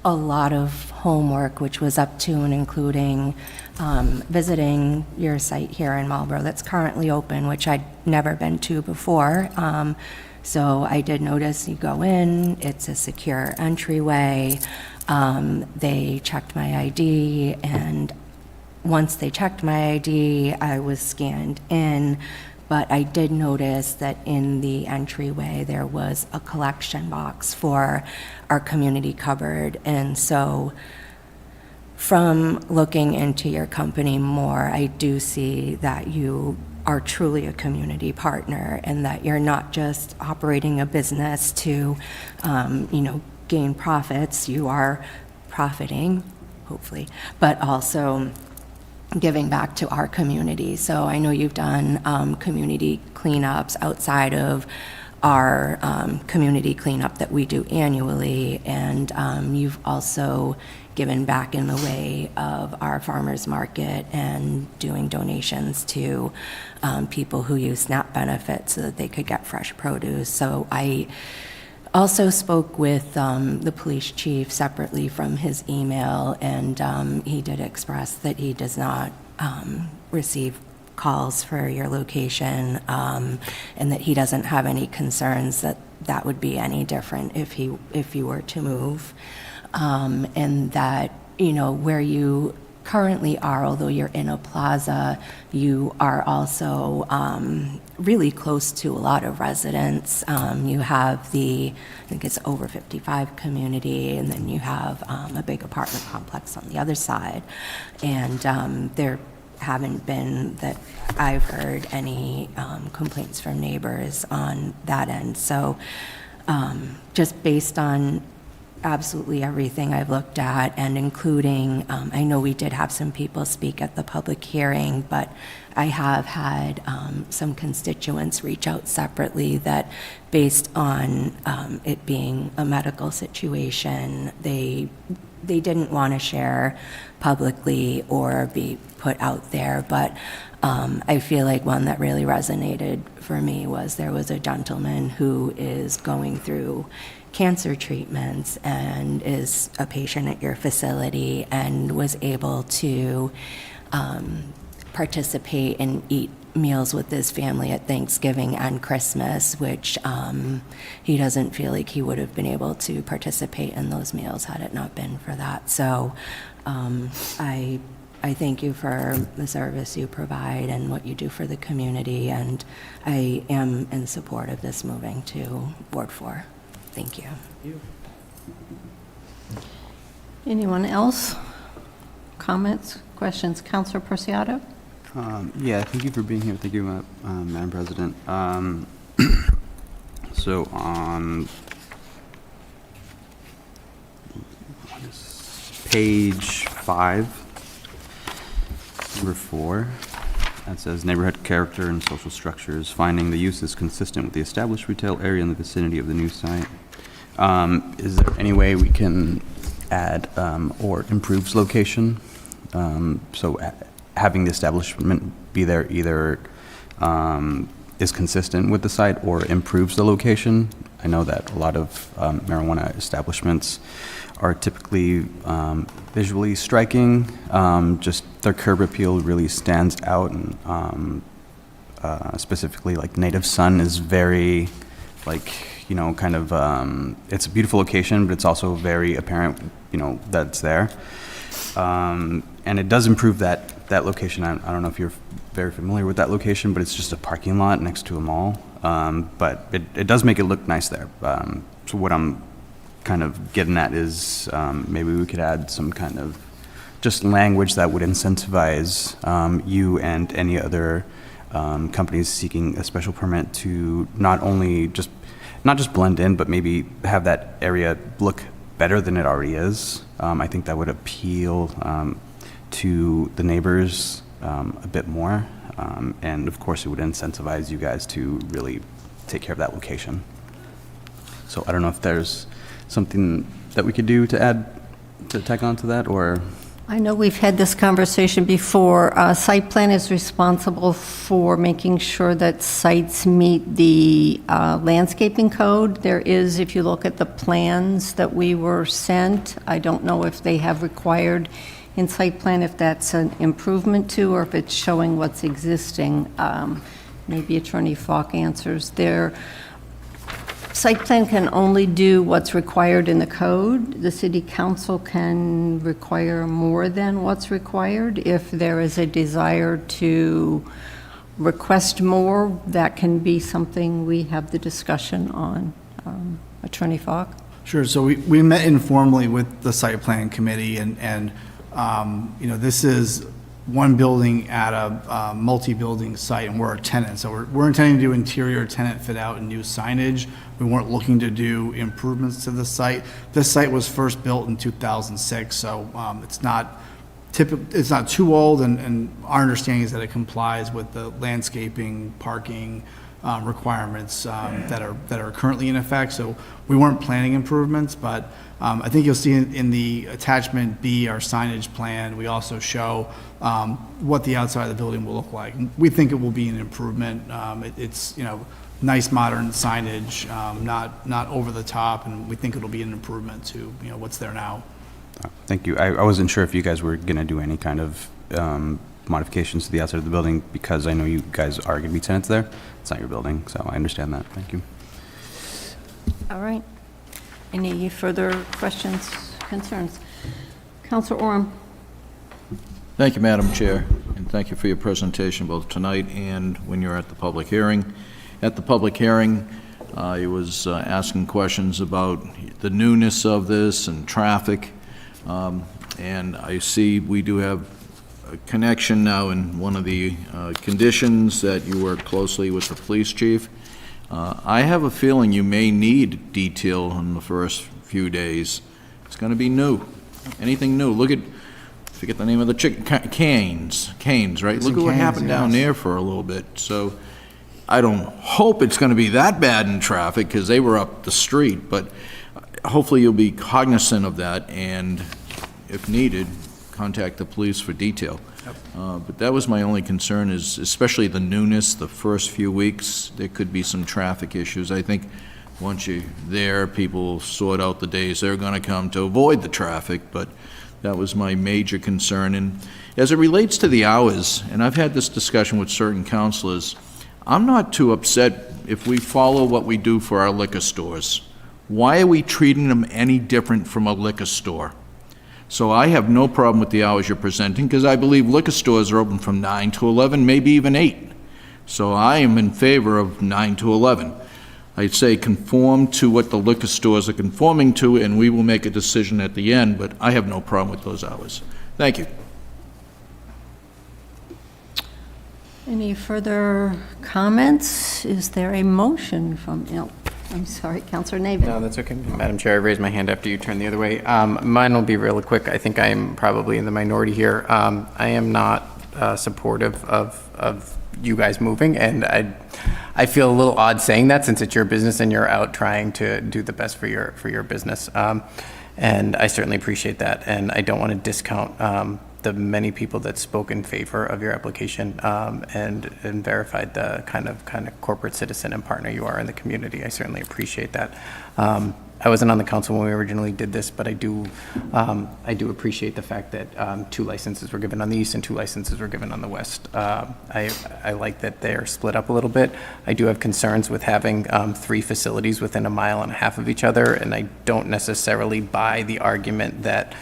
a lot of homework, which was up to and including visiting your site here in Marlborough that's currently open, which I'd never been to before. So I did notice you go in, it's a secure entryway. They checked my ID, and once they checked my ID, I was scanned in. But I did notice that in the entryway, there was a collection box for our community cupboard. And so from looking into your company more, I do see that you are truly a community partner, and that you're not just operating a business to, gain profits. You are profiting, hopefully, but also giving back to our community. So I know you've done community cleanups outside of our community cleanup that we do annually, and you've also given back in the way of our farmers market and doing donations to people who use SNAP benefits so that they could get fresh produce. So I also spoke with the police chief separately from his email, and he did express that he does not receive calls for your location, and that he doesn't have any concerns that that would be any different if you were to move. And that, where you currently are, although you're in a plaza, you are also really close to a lot of residents. You have I think it's over 55 community, and then you have a big apartment complex on the other side. And there haven't been, that I've heard, any complaints from neighbors on that end. So just based on absolutely everything I've looked at, and including, I know we did have some people speak at the public hearing, but I have had some constituents reach out separately that based on it being a medical situation, they didn't want to share publicly or be put out there. But I feel like one that really resonated for me was there was a gentleman who is going through cancer treatments and is a patient at your facility and was able to participate and eat meals with his family at Thanksgiving and Christmas, which he doesn't feel like he would have been able to participate in those meals had it not been for that. So I thank you for the service you provide and what you do for the community, and I am in support of this moving to Ward 4. Thank you. Anyone else? Comments, questions? Councilor Preciado? Yeah, thank you for being here. Thank you, Madam President. So on page 5, number 4, that says neighborhood character and social structures, finding the use is consistent with the established retail area in the vicinity of the new site. Is there any way we can add or improves location? So having the establishment be there either is consistent with the site or improves the location. I know that a lot of marijuana establishments are typically visually striking. Just their curb appeal really stands out, and specifically like Native Sun is very kind of, it's a beautiful location, but it's also very apparent, that it's there. And it does improve that that location, I don't know if you're very familiar with that location, but it's just a parking lot next to a mall. But it does make it look nice there. So what I'm kind of getting at is maybe we could add some kind of just language that would incentivize you and any other companies seeking a special permit to not just blend in, but maybe have that area look better than it already is. I think that would appeal to the neighbors a bit more. And of course, it would incentivize you guys to really take care of that location. So I don't know if there's something that we could do to add, to tack on to that, or? I know we've had this conversation before. Site plan is responsible for making sure that sites meet the landscaping code. There is, if you look at the plans that we were sent, I don't know if they have required in site plan, if that's an improvement to, or if it's showing what's existing. Maybe Attorney Falk answers there. Site plan can only do what's required in the code. The city council can require more than what's required. If there is a desire to request more, that can be something we have the discussion on. Attorney Falk? Sure. So we met informally with the site plan committee, and this is one building at a multi-building site, and we're a tenant. So we're intending to do interior tenant fit out and new signage. We weren't looking to do improvements to the site. This site was first built in 2006, so it's not too old, and our understanding is that it complies with the landscaping, parking requirements that are currently in effect. So we weren't planning improvements, but I think you'll see in the attachment B, our signage plan, we also show what the outside of the building will look like. We think it will be an improvement. It's nice modern signage, not over the top, and we think it'll be an improvement to what's there now. Thank you. I wasn't sure if you guys were going to do any kind of modifications to the outside of the building, because I know you guys are going to be tenants there. It's not your building, so I understand that. Thank you. All right. Any further questions, concerns? Councilor Oram. Thank you, Madam Chair, and thank you for your presentation both tonight and when you're at the public hearing. At the public hearing, I was asking questions about the newness of this and traffic, and I see we do have a connection now in one of the conditions that you work closely with the police chief. I have a feeling you may need detail in the first few days. It's going to be new. Anything new. Look at, forget the name of the chicken, Canes, right? Look at what happened down there for a little bit. So I don't hope it's going to be that bad in traffic, because they were up the street, but hopefully you'll be cognizant of that, and if needed, contact the police for detail. But that was my only concern, is especially the newness, the first few weeks, there could be some traffic issues. I think once you're there, people sort out the days they're going to come to avoid the traffic, but that was my major concern. And as it relates to the hours, and I've had this discussion with certain councilors, I'm not too upset if we follow what we do for our liquor stores. Why are we treating them any different from a liquor store? So I have no problem with the hours you're presenting, because I believe liquor stores are open from 9 to 11, maybe even 8. So I am in favor of 9 to 11. I'd say conform to what the liquor stores are conforming to, and we will make a decision at the end, but I have no problem with those hours. Thank you. Any further comments? Is there a motion from, I'm sorry, Councilor Navin. No, that's okay. Madam Chair, I raised my hand after you turned the other way. Mine will be really quick. I think I am probably in the minority here. I am not supportive of you guys moving, and I feel a little odd saying that, since it's your business and you're out trying to do the best for your business. And I certainly appreciate that, and I don't want to discount the many people that spoke in favor of your application and verified the kind of corporate citizen and partner you are in the community. I certainly appreciate that. I wasn't on the council when we originally did this, but I do appreciate the fact that 2 licenses were given on the east and 2 licenses were given on the west. I like that they're split up a little bit. I do have concerns with having 3 facilities within 1.5 miles of each other, and I don't necessarily buy the argument that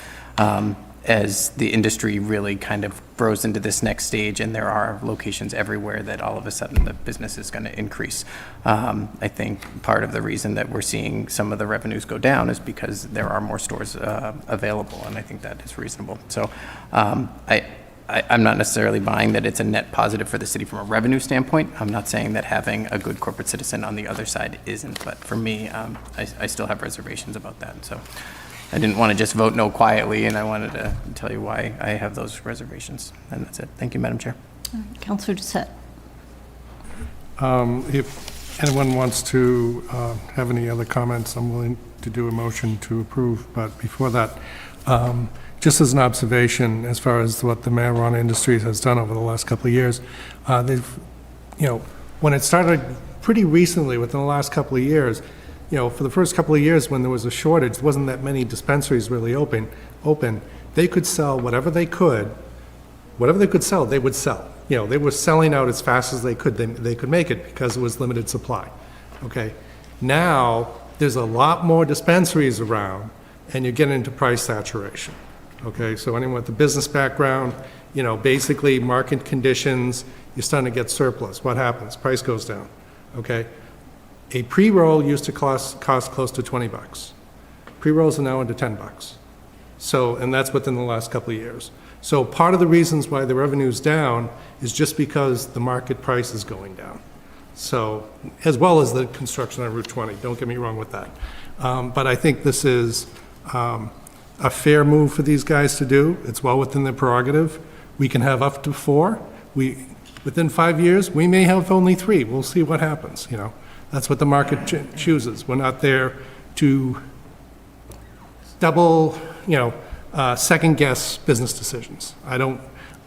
as the industry really kind of grows into this next stage, and there are locations everywhere, that all of a sudden the business is going to increase. I think part of the reason that we're seeing some of the revenues go down is because there are more stores available, and I think that is reasonable. So I'm not necessarily buying that it's a net positive for the city from a revenue standpoint. I'm not saying that having a good corporate citizen on the other side isn't, but for me, I still have reservations about that. So I didn't want to just vote no quietly, and I wanted to tell you why I have those reservations. And that's it. Thank you, Madam Chair. Councilor Doucette. If anyone wants to have any other comments, I'm willing to do a motion to approve. But before that, just as an observation, as far as what the marijuana industry has done over the last couple of years, they've, when it started pretty recently, within the last couple of years, for the first couple of years when there was a shortage, there wasn't that many dispensaries really open. They could sell whatever they could sell, they would sell. They were selling out as fast as they could. They could make it because it was limited supply. Okay. Now there's a lot more dispensaries around, and you're getting into price saturation. Okay. So anyone with a business background, basically market conditions, you're starting to get surplus. What happens? Price goes down. Okay. A pre-roll used to cost close to $20. Pre-rolls are now under $10. So, and that's within the last couple of years. So part of the reasons why the revenue's down is just because the market price is going down. So, as well as the construction on Route 20, don't get me wrong with that. But I think this is a fair move for these guys to do. It's well within their prerogative. We can have up to 4. Within 5 years, we may have only 3. We'll see what happens, That's what the market chooses. We're not there to double, second guess business decisions.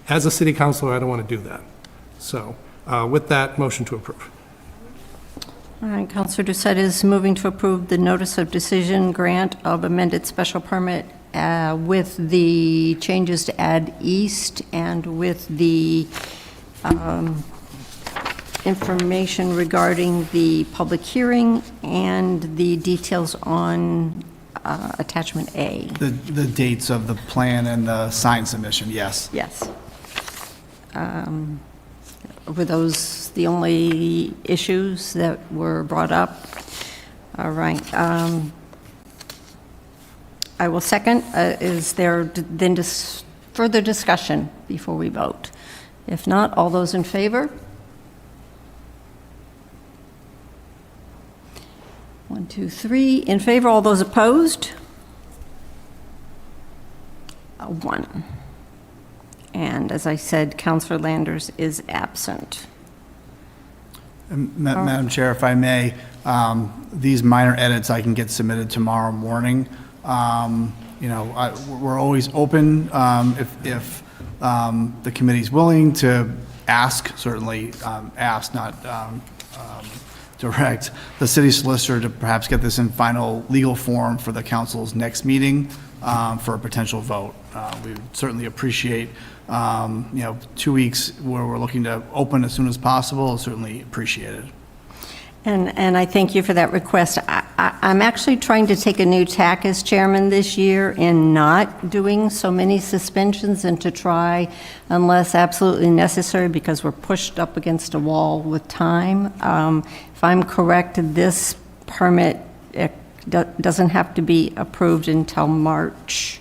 As a city councilor, I don't want to do that. So with that, motion to approve. All right, Councilor Doucette is moving to approve the notice of decision grant of amended special permit with the changes to add east and with the information regarding the public hearing and the details on attachment A. The dates of the plan and the sign submission, yes. Yes. Were those the only issues that were brought up? All right. I will second. Is there then further discussion before we vote? If not, all those in favor? 1, 2, 3. In favor, all those opposed? 1. And as I said, Councilor Landers is absent. Madam Chair, if I may, these minor edits I can get submitted tomorrow morning. We're always open if the committee's willing to ask, certainly ask, not direct the city solicitor to perhaps get this in final legal form for the council's next meeting for a potential vote. We would certainly appreciate, 2 weeks where we're looking to open as soon as possible, certainly appreciated. And I thank you for that request. I'm actually trying to take a new tack as chairman this year in not doing so many suspensions and to try, unless absolutely necessary, because we're pushed up against a wall with time. If I'm correct, this permit doesn't have to be approved until March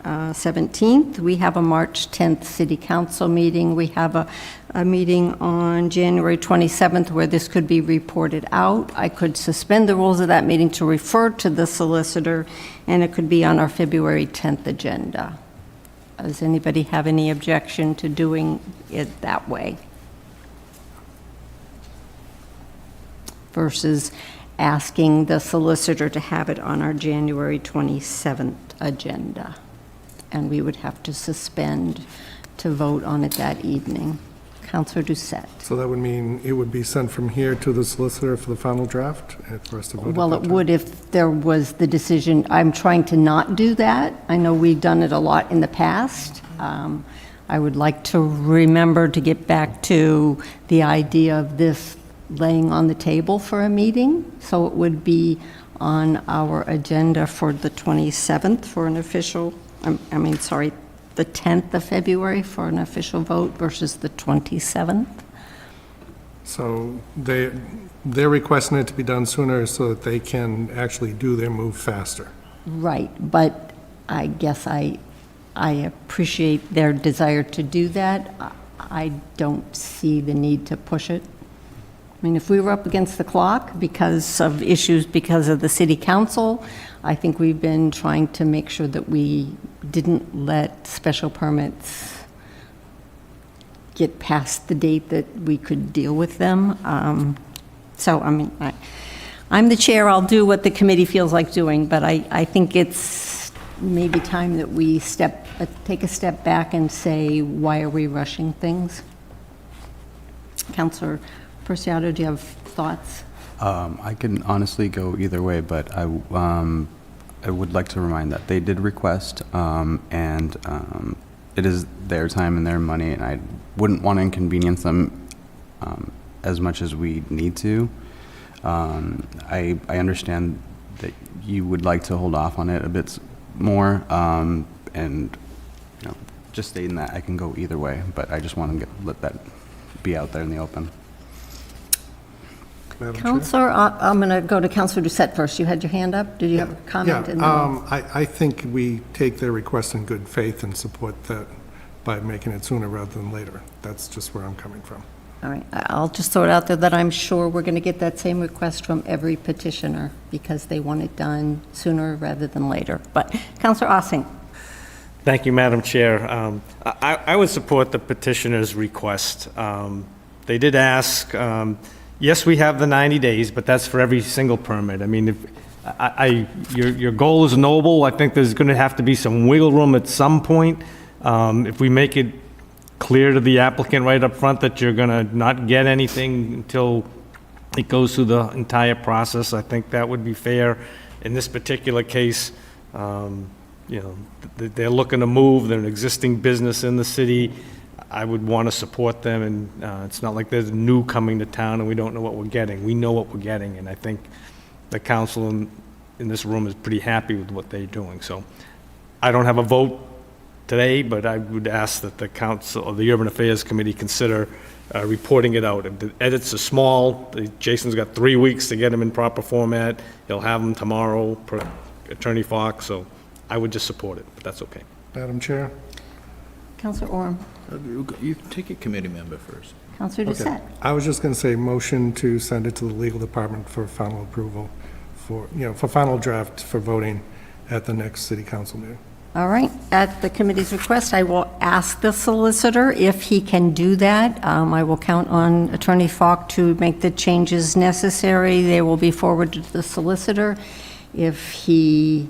17th. We have a March 10th city council meeting. We have a meeting on January 27th where this could be reported out. I could suspend the rules of that meeting to refer to the solicitor, and it could be on our February 10th agenda. Does anybody have any objection to doing it that way? Versus asking the solicitor to have it on our January 27th agenda. And we would have to suspend to vote on it that evening. Councilor Doucette. So that would mean it would be sent from here to the solicitor for the final draft for us to vote? Well, it would if there was the decision. I'm trying to not do that. I know we've done it a lot in the past. I would like to remember to get back to the idea of this laying on the table for a meeting. So it would be on our agenda for the 27th for an official I mean, sorry, the 10th of February for an official vote versus the 27th. So they're requesting it to be done sooner so that they can actually do their move faster. Right, but I guess I appreciate their desire to do that. I don't see the need to push it. I mean, if we were up against the clock because of issues because of the city council, I think we've been trying to make sure that we didn't let special permits get past the date that we could deal with them. So, I mean, I'm the chair, I'll do what the committee feels like doing, but I think it's maybe time that we take a step back and say, why are we rushing things? Councilor Preciado, do you have thoughts? I can honestly go either way, but I would like to remind that they did request, and it is their time and their money, and I wouldn't want to inconvenience them as much as we need to. I understand that you would like to hold off on it a bit more, and you know, just stating that I can go either way, but I just want to let that be out there in the open. Councilor, I'm going to go to Councilor Doucette first. You had your hand up. Did you have a comment? Yeah, I think we take their request in good faith and support that by making it sooner rather than later. That's just where I'm coming from. All right, I'll just throw it out there that I'm sure we're going to get that same request from every petitioner because they want it done sooner rather than later. But Councilor Ossing. Thank you, Madam Chair. I would support the petitioner's request. They did ask, yes, we have the 90 days, but that's for every single permit. I mean, your goal is noble. I think there's going to have to be some wiggle room at some point. If we make it clear to the applicant right up front that you're going to not get anything until it goes through the entire process, I think that would be fair. In this particular case, you know, they're looking to move. They're an existing business in the city. I would want to support them, and it's not like there's new coming to town and we don't know what we're getting. We know what we're getting, and I think the council in this room is pretty happy with what they're doing. So I don't have a vote today, but I would ask that the council or the Urban Affairs Committee consider reporting it out. If the edits are small, Jason's got 3 weeks to get them in proper format. He'll have them tomorrow per Attorney Fox, so I would just support it, but that's okay. Madam Chair? Councilor Orem. You take a committee member first. Councilor Doucette. I was just going to say motion to send it to the legal department for final approval, for final draft for voting at the next city council meeting. All right. At the committee's request, I will ask the solicitor if he can do that. I will count on Attorney Falk to make the changes necessary. They will be forwarded to the solicitor. If he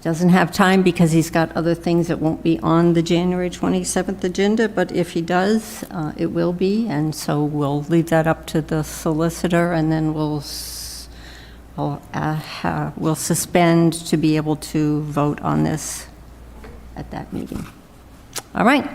doesn't have time because he's got other things that won't be on the January 27th agenda, but if he does, it will be, and so we'll leave that up to the solicitor, and then we'll suspend to be able to vote on this at that meeting. All right.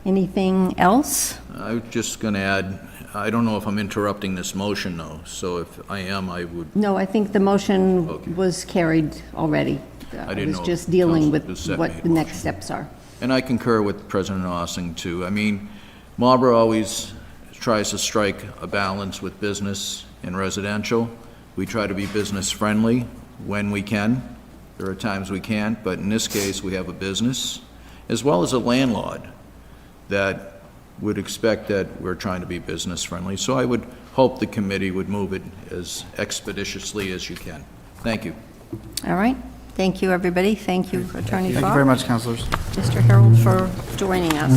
Anything else? I was just going to add, I don't know if I'm interrupting this motion, though, so if I am, I would... No, I think the motion was carried already. I didn't know. It was just dealing with Councilor Doucette what made the a next motion. steps are. And I concur with President Ossing, too. I mean, Marlboro always tries to strike a balance with business and residential. We try to be business-friendly when we can. There are times we can't, but in this case, we have a business, as well as a landlord, that would expect that we're trying to be business-friendly. So I would hope the committee would move it as expeditiously as you can. Thank you. All right. Thank you, everybody. Thank you, Attorney Falk. Thank you very much, councilors. Mr. Harold, for joining us.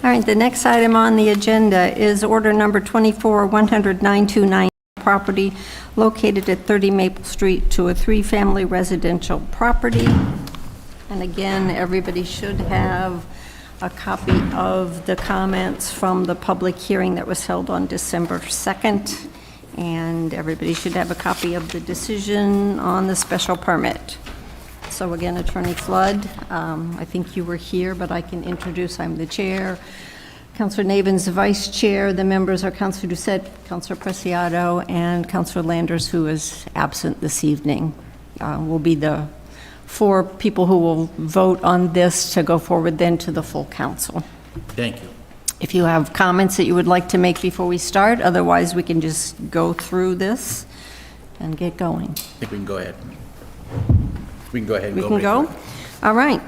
All right, the next item on the agenda is order number 24-10929, property located at 30 Maple Street to a 3-family residential property. And again, everybody should have a copy of the comments from the public hearing that was held on December 2nd, and everybody should have a copy of the decision on the special permit. So again, Attorney Flood, I think you were here, but I can introduce, I'm the chair. Counselor Navin's the vice chair. The members are Counselor Doucette, Counselor Preciado, and Counselor Landers, who is absent this evening. Will be the 4 people who will vote on this to go forward then to the full council. Thank you. If you have comments that you would like to make before we start, otherwise we can just go through this and get going. I think we can go ahead. We can go ahead and We go. can right go? for it. All right.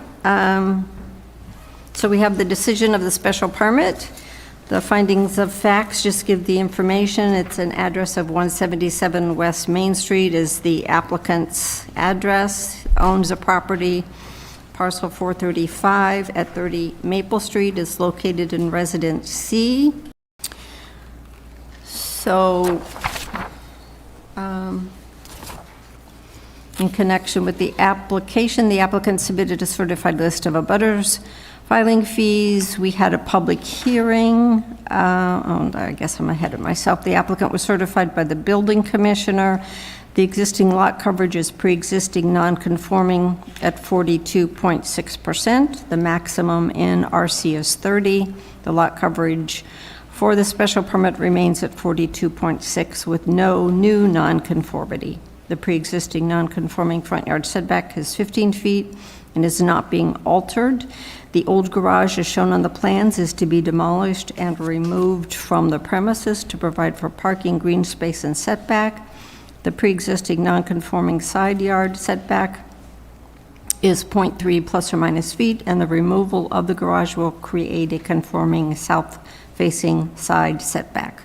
So we have the decision of the special permit. The findings of facts just give the information. It's an address of 177 West Main Street is the applicant's address, owns a property, parcel 435 at 30 Maple Street, is located in Residence C. So, in connection with the application, the applicant submitted a certified list of abutters, filing fees. We had a public hearing. I guess I'm ahead of myself. The applicant was certified by the building commissioner. The existing lot coverage is pre-existing non-conforming at 42.6%. The maximum in RC is 30. The lot coverage for the special permit remains at 42.6 with no new non-conformity. The pre-existing non-conforming front yard setback is 15 feet and is not being altered. The old garage, as shown on the plans, is to be demolished and removed from the premises to provide for parking, green space, and setback. The pre-existing non-conforming side yard setback is 0.3 plus or minus feet, and the removal of the garage will create a conforming south-facing side setback.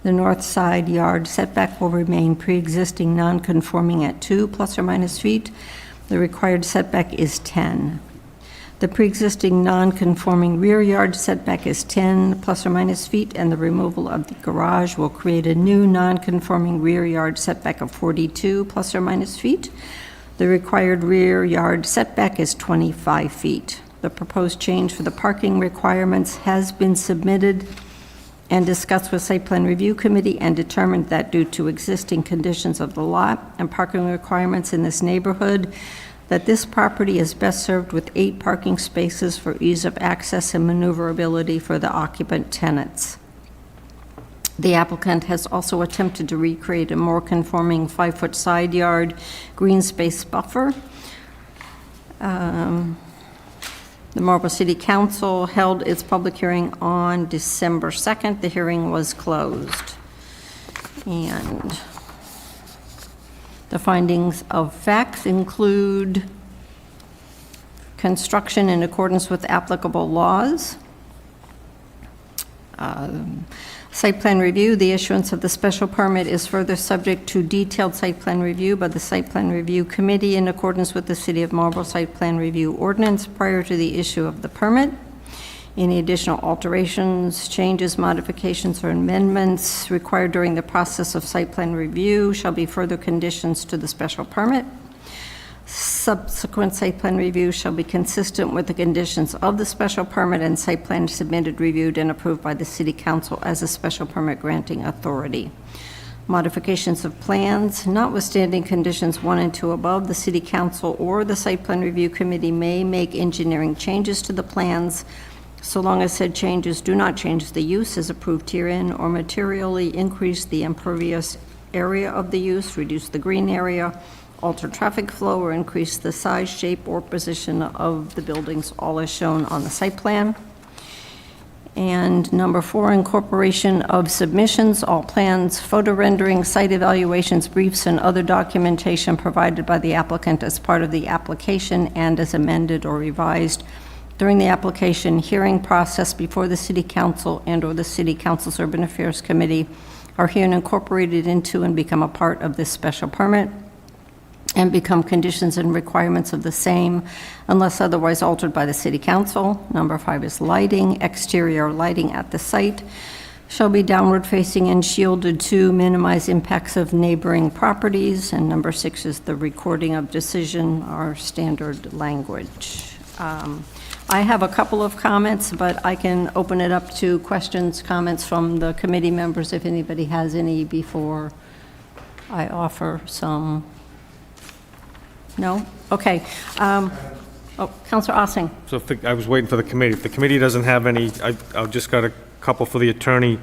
The north side yard setback will remain pre-existing non-conforming at 2 plus or minus feet. The required setback is 10. The pre-existing non-conforming rear yard setback is 10 plus or minus feet, and the removal of the garage will create a new non-conforming rear yard setback of 42 plus or minus feet. The required rear yard setback is 25 feet. The proposed change for the parking requirements has been submitted and discussed with Site Plan Review Committee and determined that due to existing conditions of the lot and parking requirements in this neighborhood, that this property is best served with 8 parking spaces for ease of access and maneuverability for the occupant tenants. The applicant has also attempted to recreate a more conforming 5-foot side yard green space buffer. The Marlborough City Council held its public hearing on December 2nd. The hearing was closed. And the findings of facts include construction in accordance with applicable laws. Site plan review, the issuance of the special permit is further subject to detailed site plan review by the Site Plan Review Committee in accordance with the City of Marlborough Site Plan Review Ordinance prior to the issue of the permit. Any additional alterations, changes, modifications, or amendments required during the process of site plan review shall be further conditions to the special permit. Subsequent site plan review shall be consistent with the conditions of the special permit and site plan submitted, reviewed, and approved by the City Council as a special permit granting authority. Modifications of plans, notwithstanding conditions 1 and 2 above, the City Council or the Site Plan Review Committee may make engineering changes to the plans so long as said changes do not change the use as approved herein or materially increase the impervious area of the use, reduce the green area, alter traffic flow, or increase the size, shape, or position of the buildings, all as shown on the site plan. And number 4, incorporation of submissions, all plans, photo renderings, site evaluations, briefs, and other documentation provided by the applicant as part of the application and as amended or revised during the application hearing process before the City Council and/or the City Council's Urban Affairs Committee are here and incorporated into and become a part of this special permit and become conditions and requirements of the same unless otherwise altered by the City Council. Number 5 is lighting. Exterior lighting at the site shall be downward facing and shielded to minimize impacts of neighboring properties. And number 6 is the recording of decision, our standard language. I have a couple of comments, but I can open it up to questions, comments from the committee members if anybody has any before I offer some. No? Okay. Councilor Ossing. So I was waiting for the committee. If the committee doesn't have any, I've just got a couple for the attorney.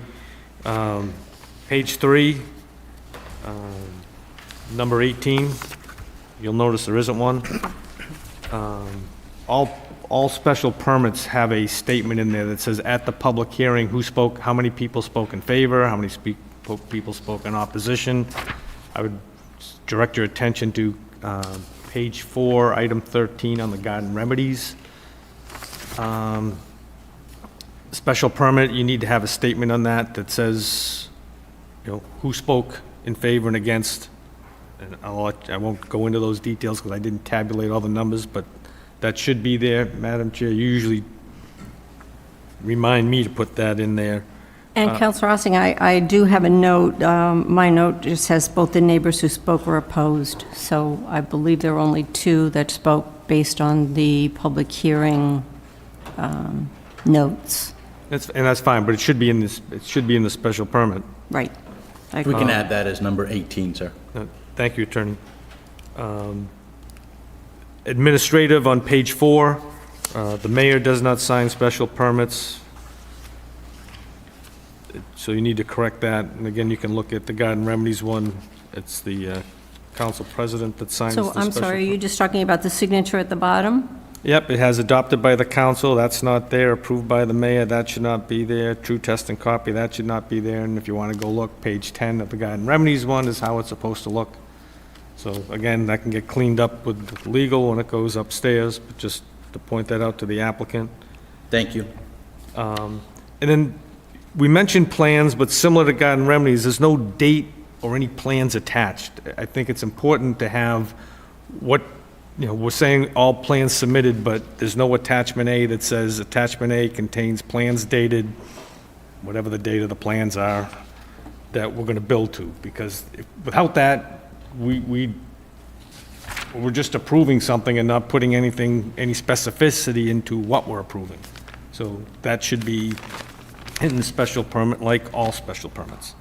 Page 3, number 18, you'll notice there isn't one. All special permits have a statement in there that says, at the public hearing, who spoke, how many people spoke in favor, how many people spoke in opposition. I would direct your attention to page 4, item 13 on the garden remedies. Special permit, you need to have a statement on that that says, who spoke in favor and against. And I won't go into those details because I didn't tabulate all the numbers, but that should be there. Madam Chair, you usually remind me to put that in there. And Councilor Ossing, I do have a note. My note just says both the neighbors who spoke were opposed. So I believe there were only 2 that spoke based on the public hearing notes. And that's fine, but it should be in this. It should be in the special permit. Right. We can add that as number 18, sir. Thank you, Attorney. Administrative on page 4, the mayor does not sign special permits. So you need to correct that. And again, you can look at the garden remedies one. It's the council president that signs the So special. I'm sorry, are you just talking about the signature at the bottom? Yep, it has adopted by the council, that's not there. Approved by the mayor, that should not be there. True test and copy, that should not be there. And if you want to go look, page 10 of the garden remedies one is how it's supposed to look. So again, that can get cleaned up with legal when it goes upstairs, but just to point that out to the applicant. Thank you. And then we mentioned plans, but similar to garden remedies, there's no date or any plans attached. I think it's important to have what, we're saying all plans submitted, but there's no attachment A that says attachment A contains plans dated, whatever the date of the plans are, that we're going to build to. Because without that, we're just approving something and not putting any specificity into what we're approving. So that should be in the special permit, like all special permits.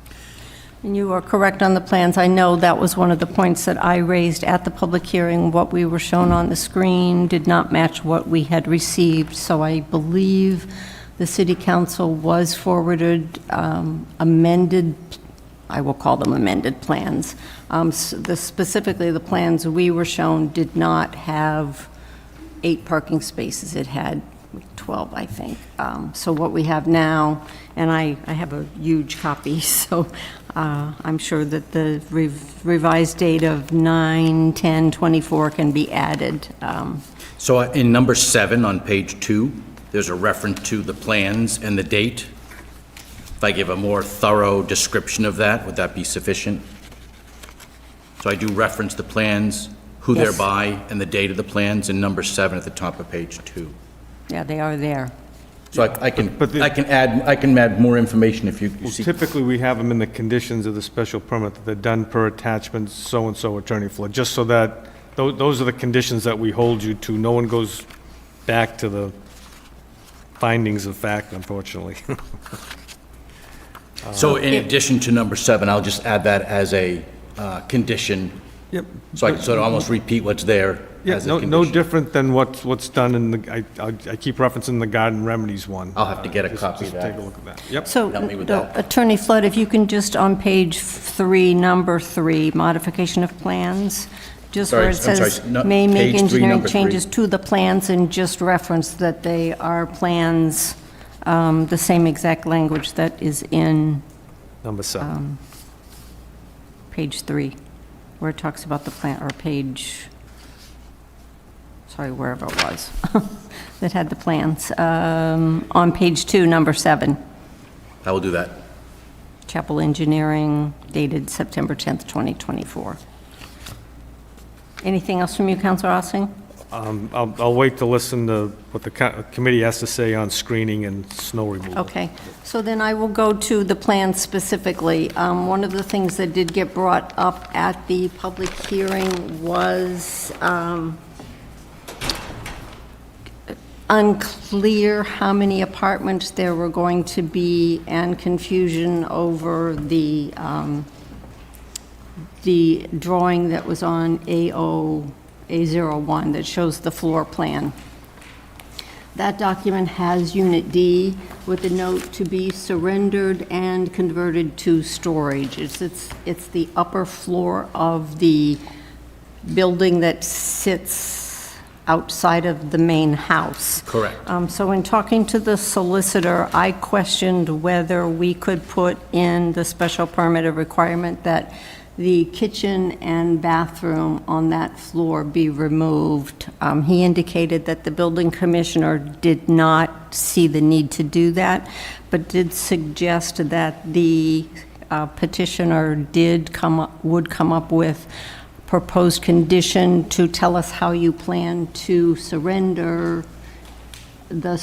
And you are correct on the plans. I know that was one of the points that I raised at the public hearing. What we were shown on the screen did not match what we had received, so I believe the city council was forwarded amended, I will call them amended plans. Specifically, the plans we were shown did not have 8 parking spaces. It had 12, I think. So what we have now, and I have a huge copy, so I'm sure that the revised date of 9/10/24 can be added. So in number 7 on page 2, there's a reference to the plans and the date. If I give a more thorough description of that, would that be sufficient? So I do reference the plans, who they're Yes. by, and the date of the plans in number 7 at the top of page 2. Yeah, they are there. So I can add more information if you Well, see. typically, we have them in the conditions of the special permit, that they're done per attachment, so-and-so, Attorney Flood, just so that, those are the conditions that we hold you to. No one goes back to the findings of fact, unfortunately. So in addition to number 7, I'll just add that as a condition. Yep. So I can sort of almost repeat what's there Yeah, as a no condition. different than what's done in the, I keep referencing the garden remedies one. I'll have to get a copy of Just that. take a look at that. Yep. So, Help me with that. Attorney Flood, if you can just on page 3, number 3, modification of plans, just where it Sorry, I'm says, sorry, no, may make page 3, engineering number 3. changes to the plans, and just reference that they are plans, the same exact language that is in Number 7. page 3, where it talks about the plan, or page, sorry, wherever it was, that had the plans. On page 2, number 7, I will do that. Chapel Engineering, dated September 10th, 2024. Anything else from you, Councilor Ossing? I'll wait to listen to what the committee has to say on screening and snow removal. Okay, so then I will go to the plan specifically. One of the things that did get brought up at the public hearing was unclear how many apartments there were going to be, and confusion over the drawing that was on A01 that shows the floor plan. That document has Unit D with a note to be surrendered and converted to storage. It's the upper floor of the building that sits outside of the main house. Correct. So in talking to the solicitor, I questioned whether we could put in the special permit a requirement that the kitchen and bathroom on that floor be removed. He indicated that the building commissioner did not see the need to do that, but did suggest that the petitioner would come up with proposed condition to tell us how you plan to surrender the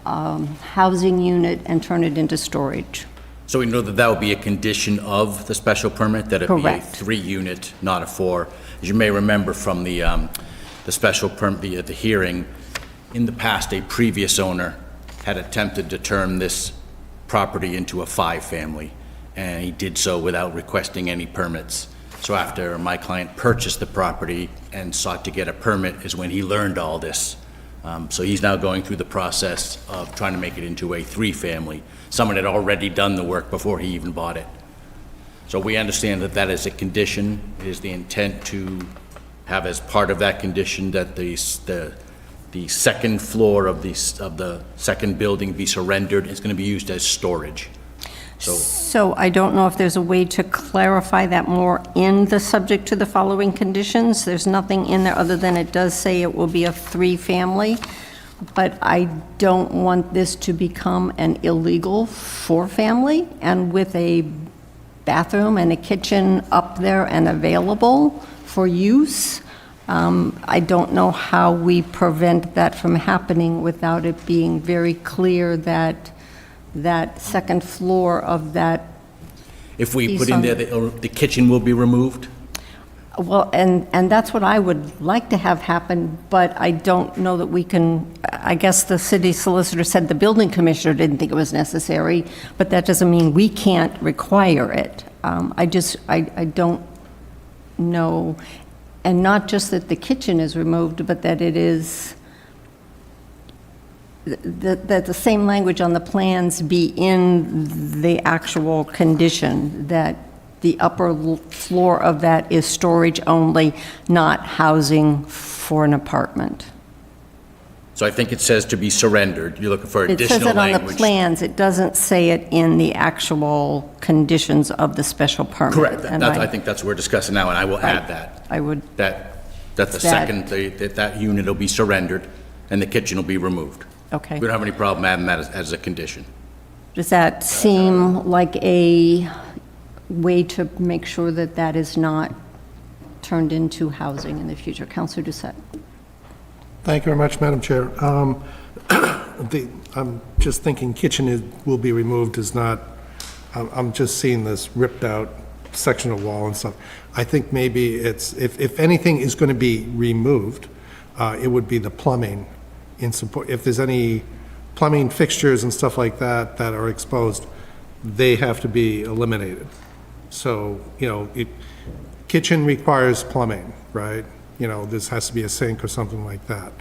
housing unit and turn it into storage. So we know that that would be a condition of the special permit, that it be a Correct. 3-unit, not a 4. As you may remember from the special permit, the hearing, in the past, a previous owner had attempted to turn this property into a 5-family, and he did so without requesting any permits. So after my client purchased the property and sought to get a permit is when he learned all this. So he's now going through the process of trying to make it into a 3-family. Someone had already done the work before he even bought it. So we understand that that is a condition. It is the intent to have as part of that condition that the second floor of the second building be surrendered. It's going to be used as storage. So I don't know if there's a way to clarify that more in the subject to the following conditions. There's nothing in there other than it does say it will be a 3-family, but I don't want this to become an illegal 4-family, and with a bathroom and a kitchen up there and available for use. I don't know how we prevent that from happening without it being very clear that that second floor of that. If we put in there the kitchen will be removed? Well, and that's what I would like to have happen, but I don't know that we can, I guess the city solicitor said the building commissioner didn't think it was necessary, but that doesn't mean we can't require it. I don't know, and not just that the kitchen is removed, but that it is, that the same language on the plans be in the actual condition, that the upper floor of that is storage only, not housing for an apartment. So I think it says to be surrendered. You're looking for additional language. It says it on the plans. It doesn't say it in the actual conditions of the special permit. Correct. And I think that's what we're discussing now, and I will add that. I would. That the second, that unit will be surrendered and the kitchen will be removed. Okay. We don't have any problem adding that as a condition. Does that seem like a way to make sure that that is not turned into housing in the future? Councilor Doucette. Thank you very much, Madam Chair. I'm just thinking kitchen will be removed is not, I'm just seeing this ripped out section of wall and stuff. I think maybe it's, if anything is going to be removed, it would be the plumbing in support. If there's any plumbing fixtures and stuff like that that are exposed, they have to be eliminated. So, kitchen requires plumbing, right? This has to be a sink or something like that.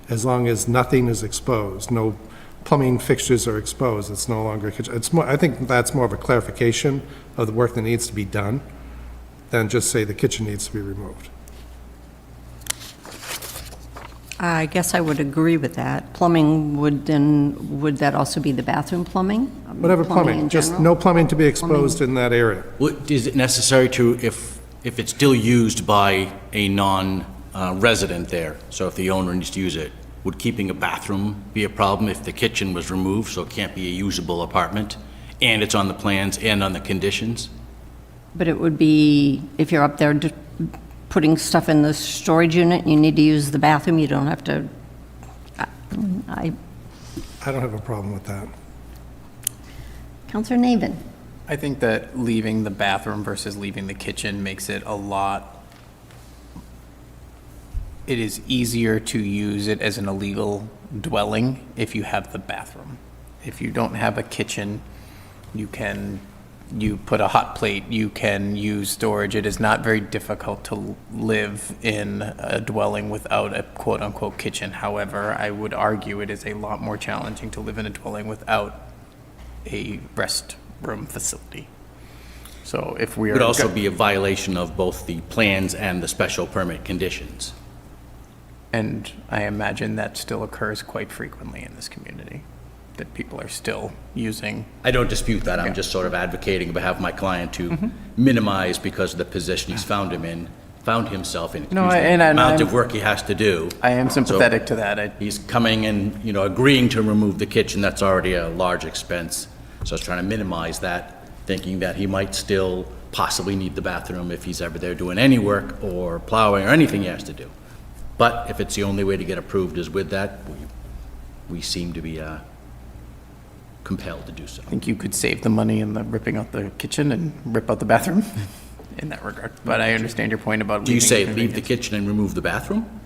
As long as nothing is exposed, no plumbing fixtures are exposed, it's no longer a kitchen. It's more, I think that's more of a clarification of the work that needs to be done than just say the kitchen needs to be removed. I guess I would agree with that. Plumbing would that also be the bathroom plumbing? Whatever plumbing, in just general? no plumbing to be exposed in that area. Is it necessary to, if it's still used by a non-resident there, so if the owner needs to use it, would keeping a bathroom be a problem if the kitchen was removed, so it can't be a usable apartment, and it's on the plans and on the conditions? But it would be, if you're up there putting stuff in the storage unit, you need to use the bathroom, you don't have to, I don't have a problem with that. Councilor Navin. I think that leaving the bathroom versus leaving the kitchen makes it it is easier to use it as an illegal dwelling if you have the bathroom. If you don't have a kitchen, you can you put a hot plate, you can use storage. It is not very difficult to live in a dwelling without a quote-unquote kitchen. However, I would argue it is a lot more challenging to live in a dwelling without a restroom facility. So if we are... It would also be a violation of both the plans and the special permit conditions. And I imagine that still occurs quite frequently in this community, that people are still using. I don't dispute that. I'm just sort of advocating on behalf of my client to minimize, because of the position he's found himself in. No, excuse me, and the amount I'm- of work he has to do. I am sympathetic So to that. He's coming and, agreeing to remove the kitchen. That's already a large expense. So I was trying to minimize that, thinking that he might still possibly need the bathroom if he's ever there doing any work or plowing or anything he has to do. But if it's the only way to get approved is with that, we seem to be compelled to do so. I think you could save the money in the ripping out the kitchen and rip out the bathroom in that regard. But I understand your point about. Do you leaving say the leave the convenience. kitchen and remove the bathroom?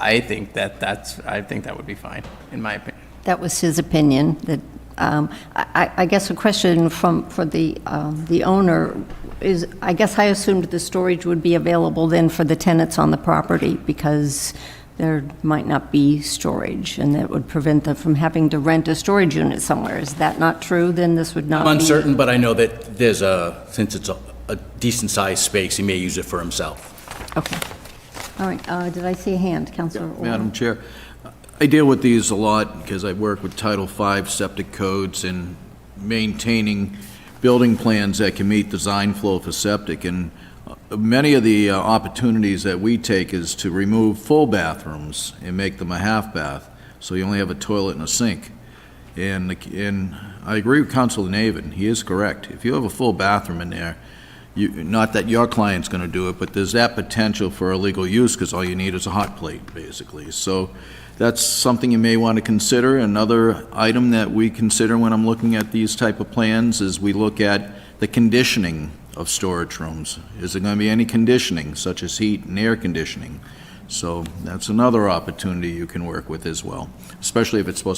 I think that would be fine, in my opinion. That was his opinion, that, I guess a question for the owner is, I guess I assumed the storage would be available then for the tenants on the property, because there might not be storage, and that would prevent them from having to rent a storage unit somewhere. Is that not true? Then this would not be... I'm uncertain, but I know that since it's a decent-sized space, he may use it for himself. Okay. All right, did I see a hand, Councilor Orr? Madam Chair, I deal with these a lot because I work with Title V septic codes and maintaining building plans that can meet design flow for septic. And many of the opportunities that we take is to remove full bathrooms and make them a half bath, so you only have a toilet and a sink. And I agree with Councilor Navin. He is correct. If you have a full bathroom in there, not that your client's going to do it, but there's that potential for illegal use, because all you need is a hot plate, basically. So that's something you may want to consider. Another item that we consider when I'm looking at these type of plans is we look at the conditioning of storage rooms. Is there going to be any conditioning, such as heat and air conditioning? So that's another opportunity you can work with as well, especially if it's supposed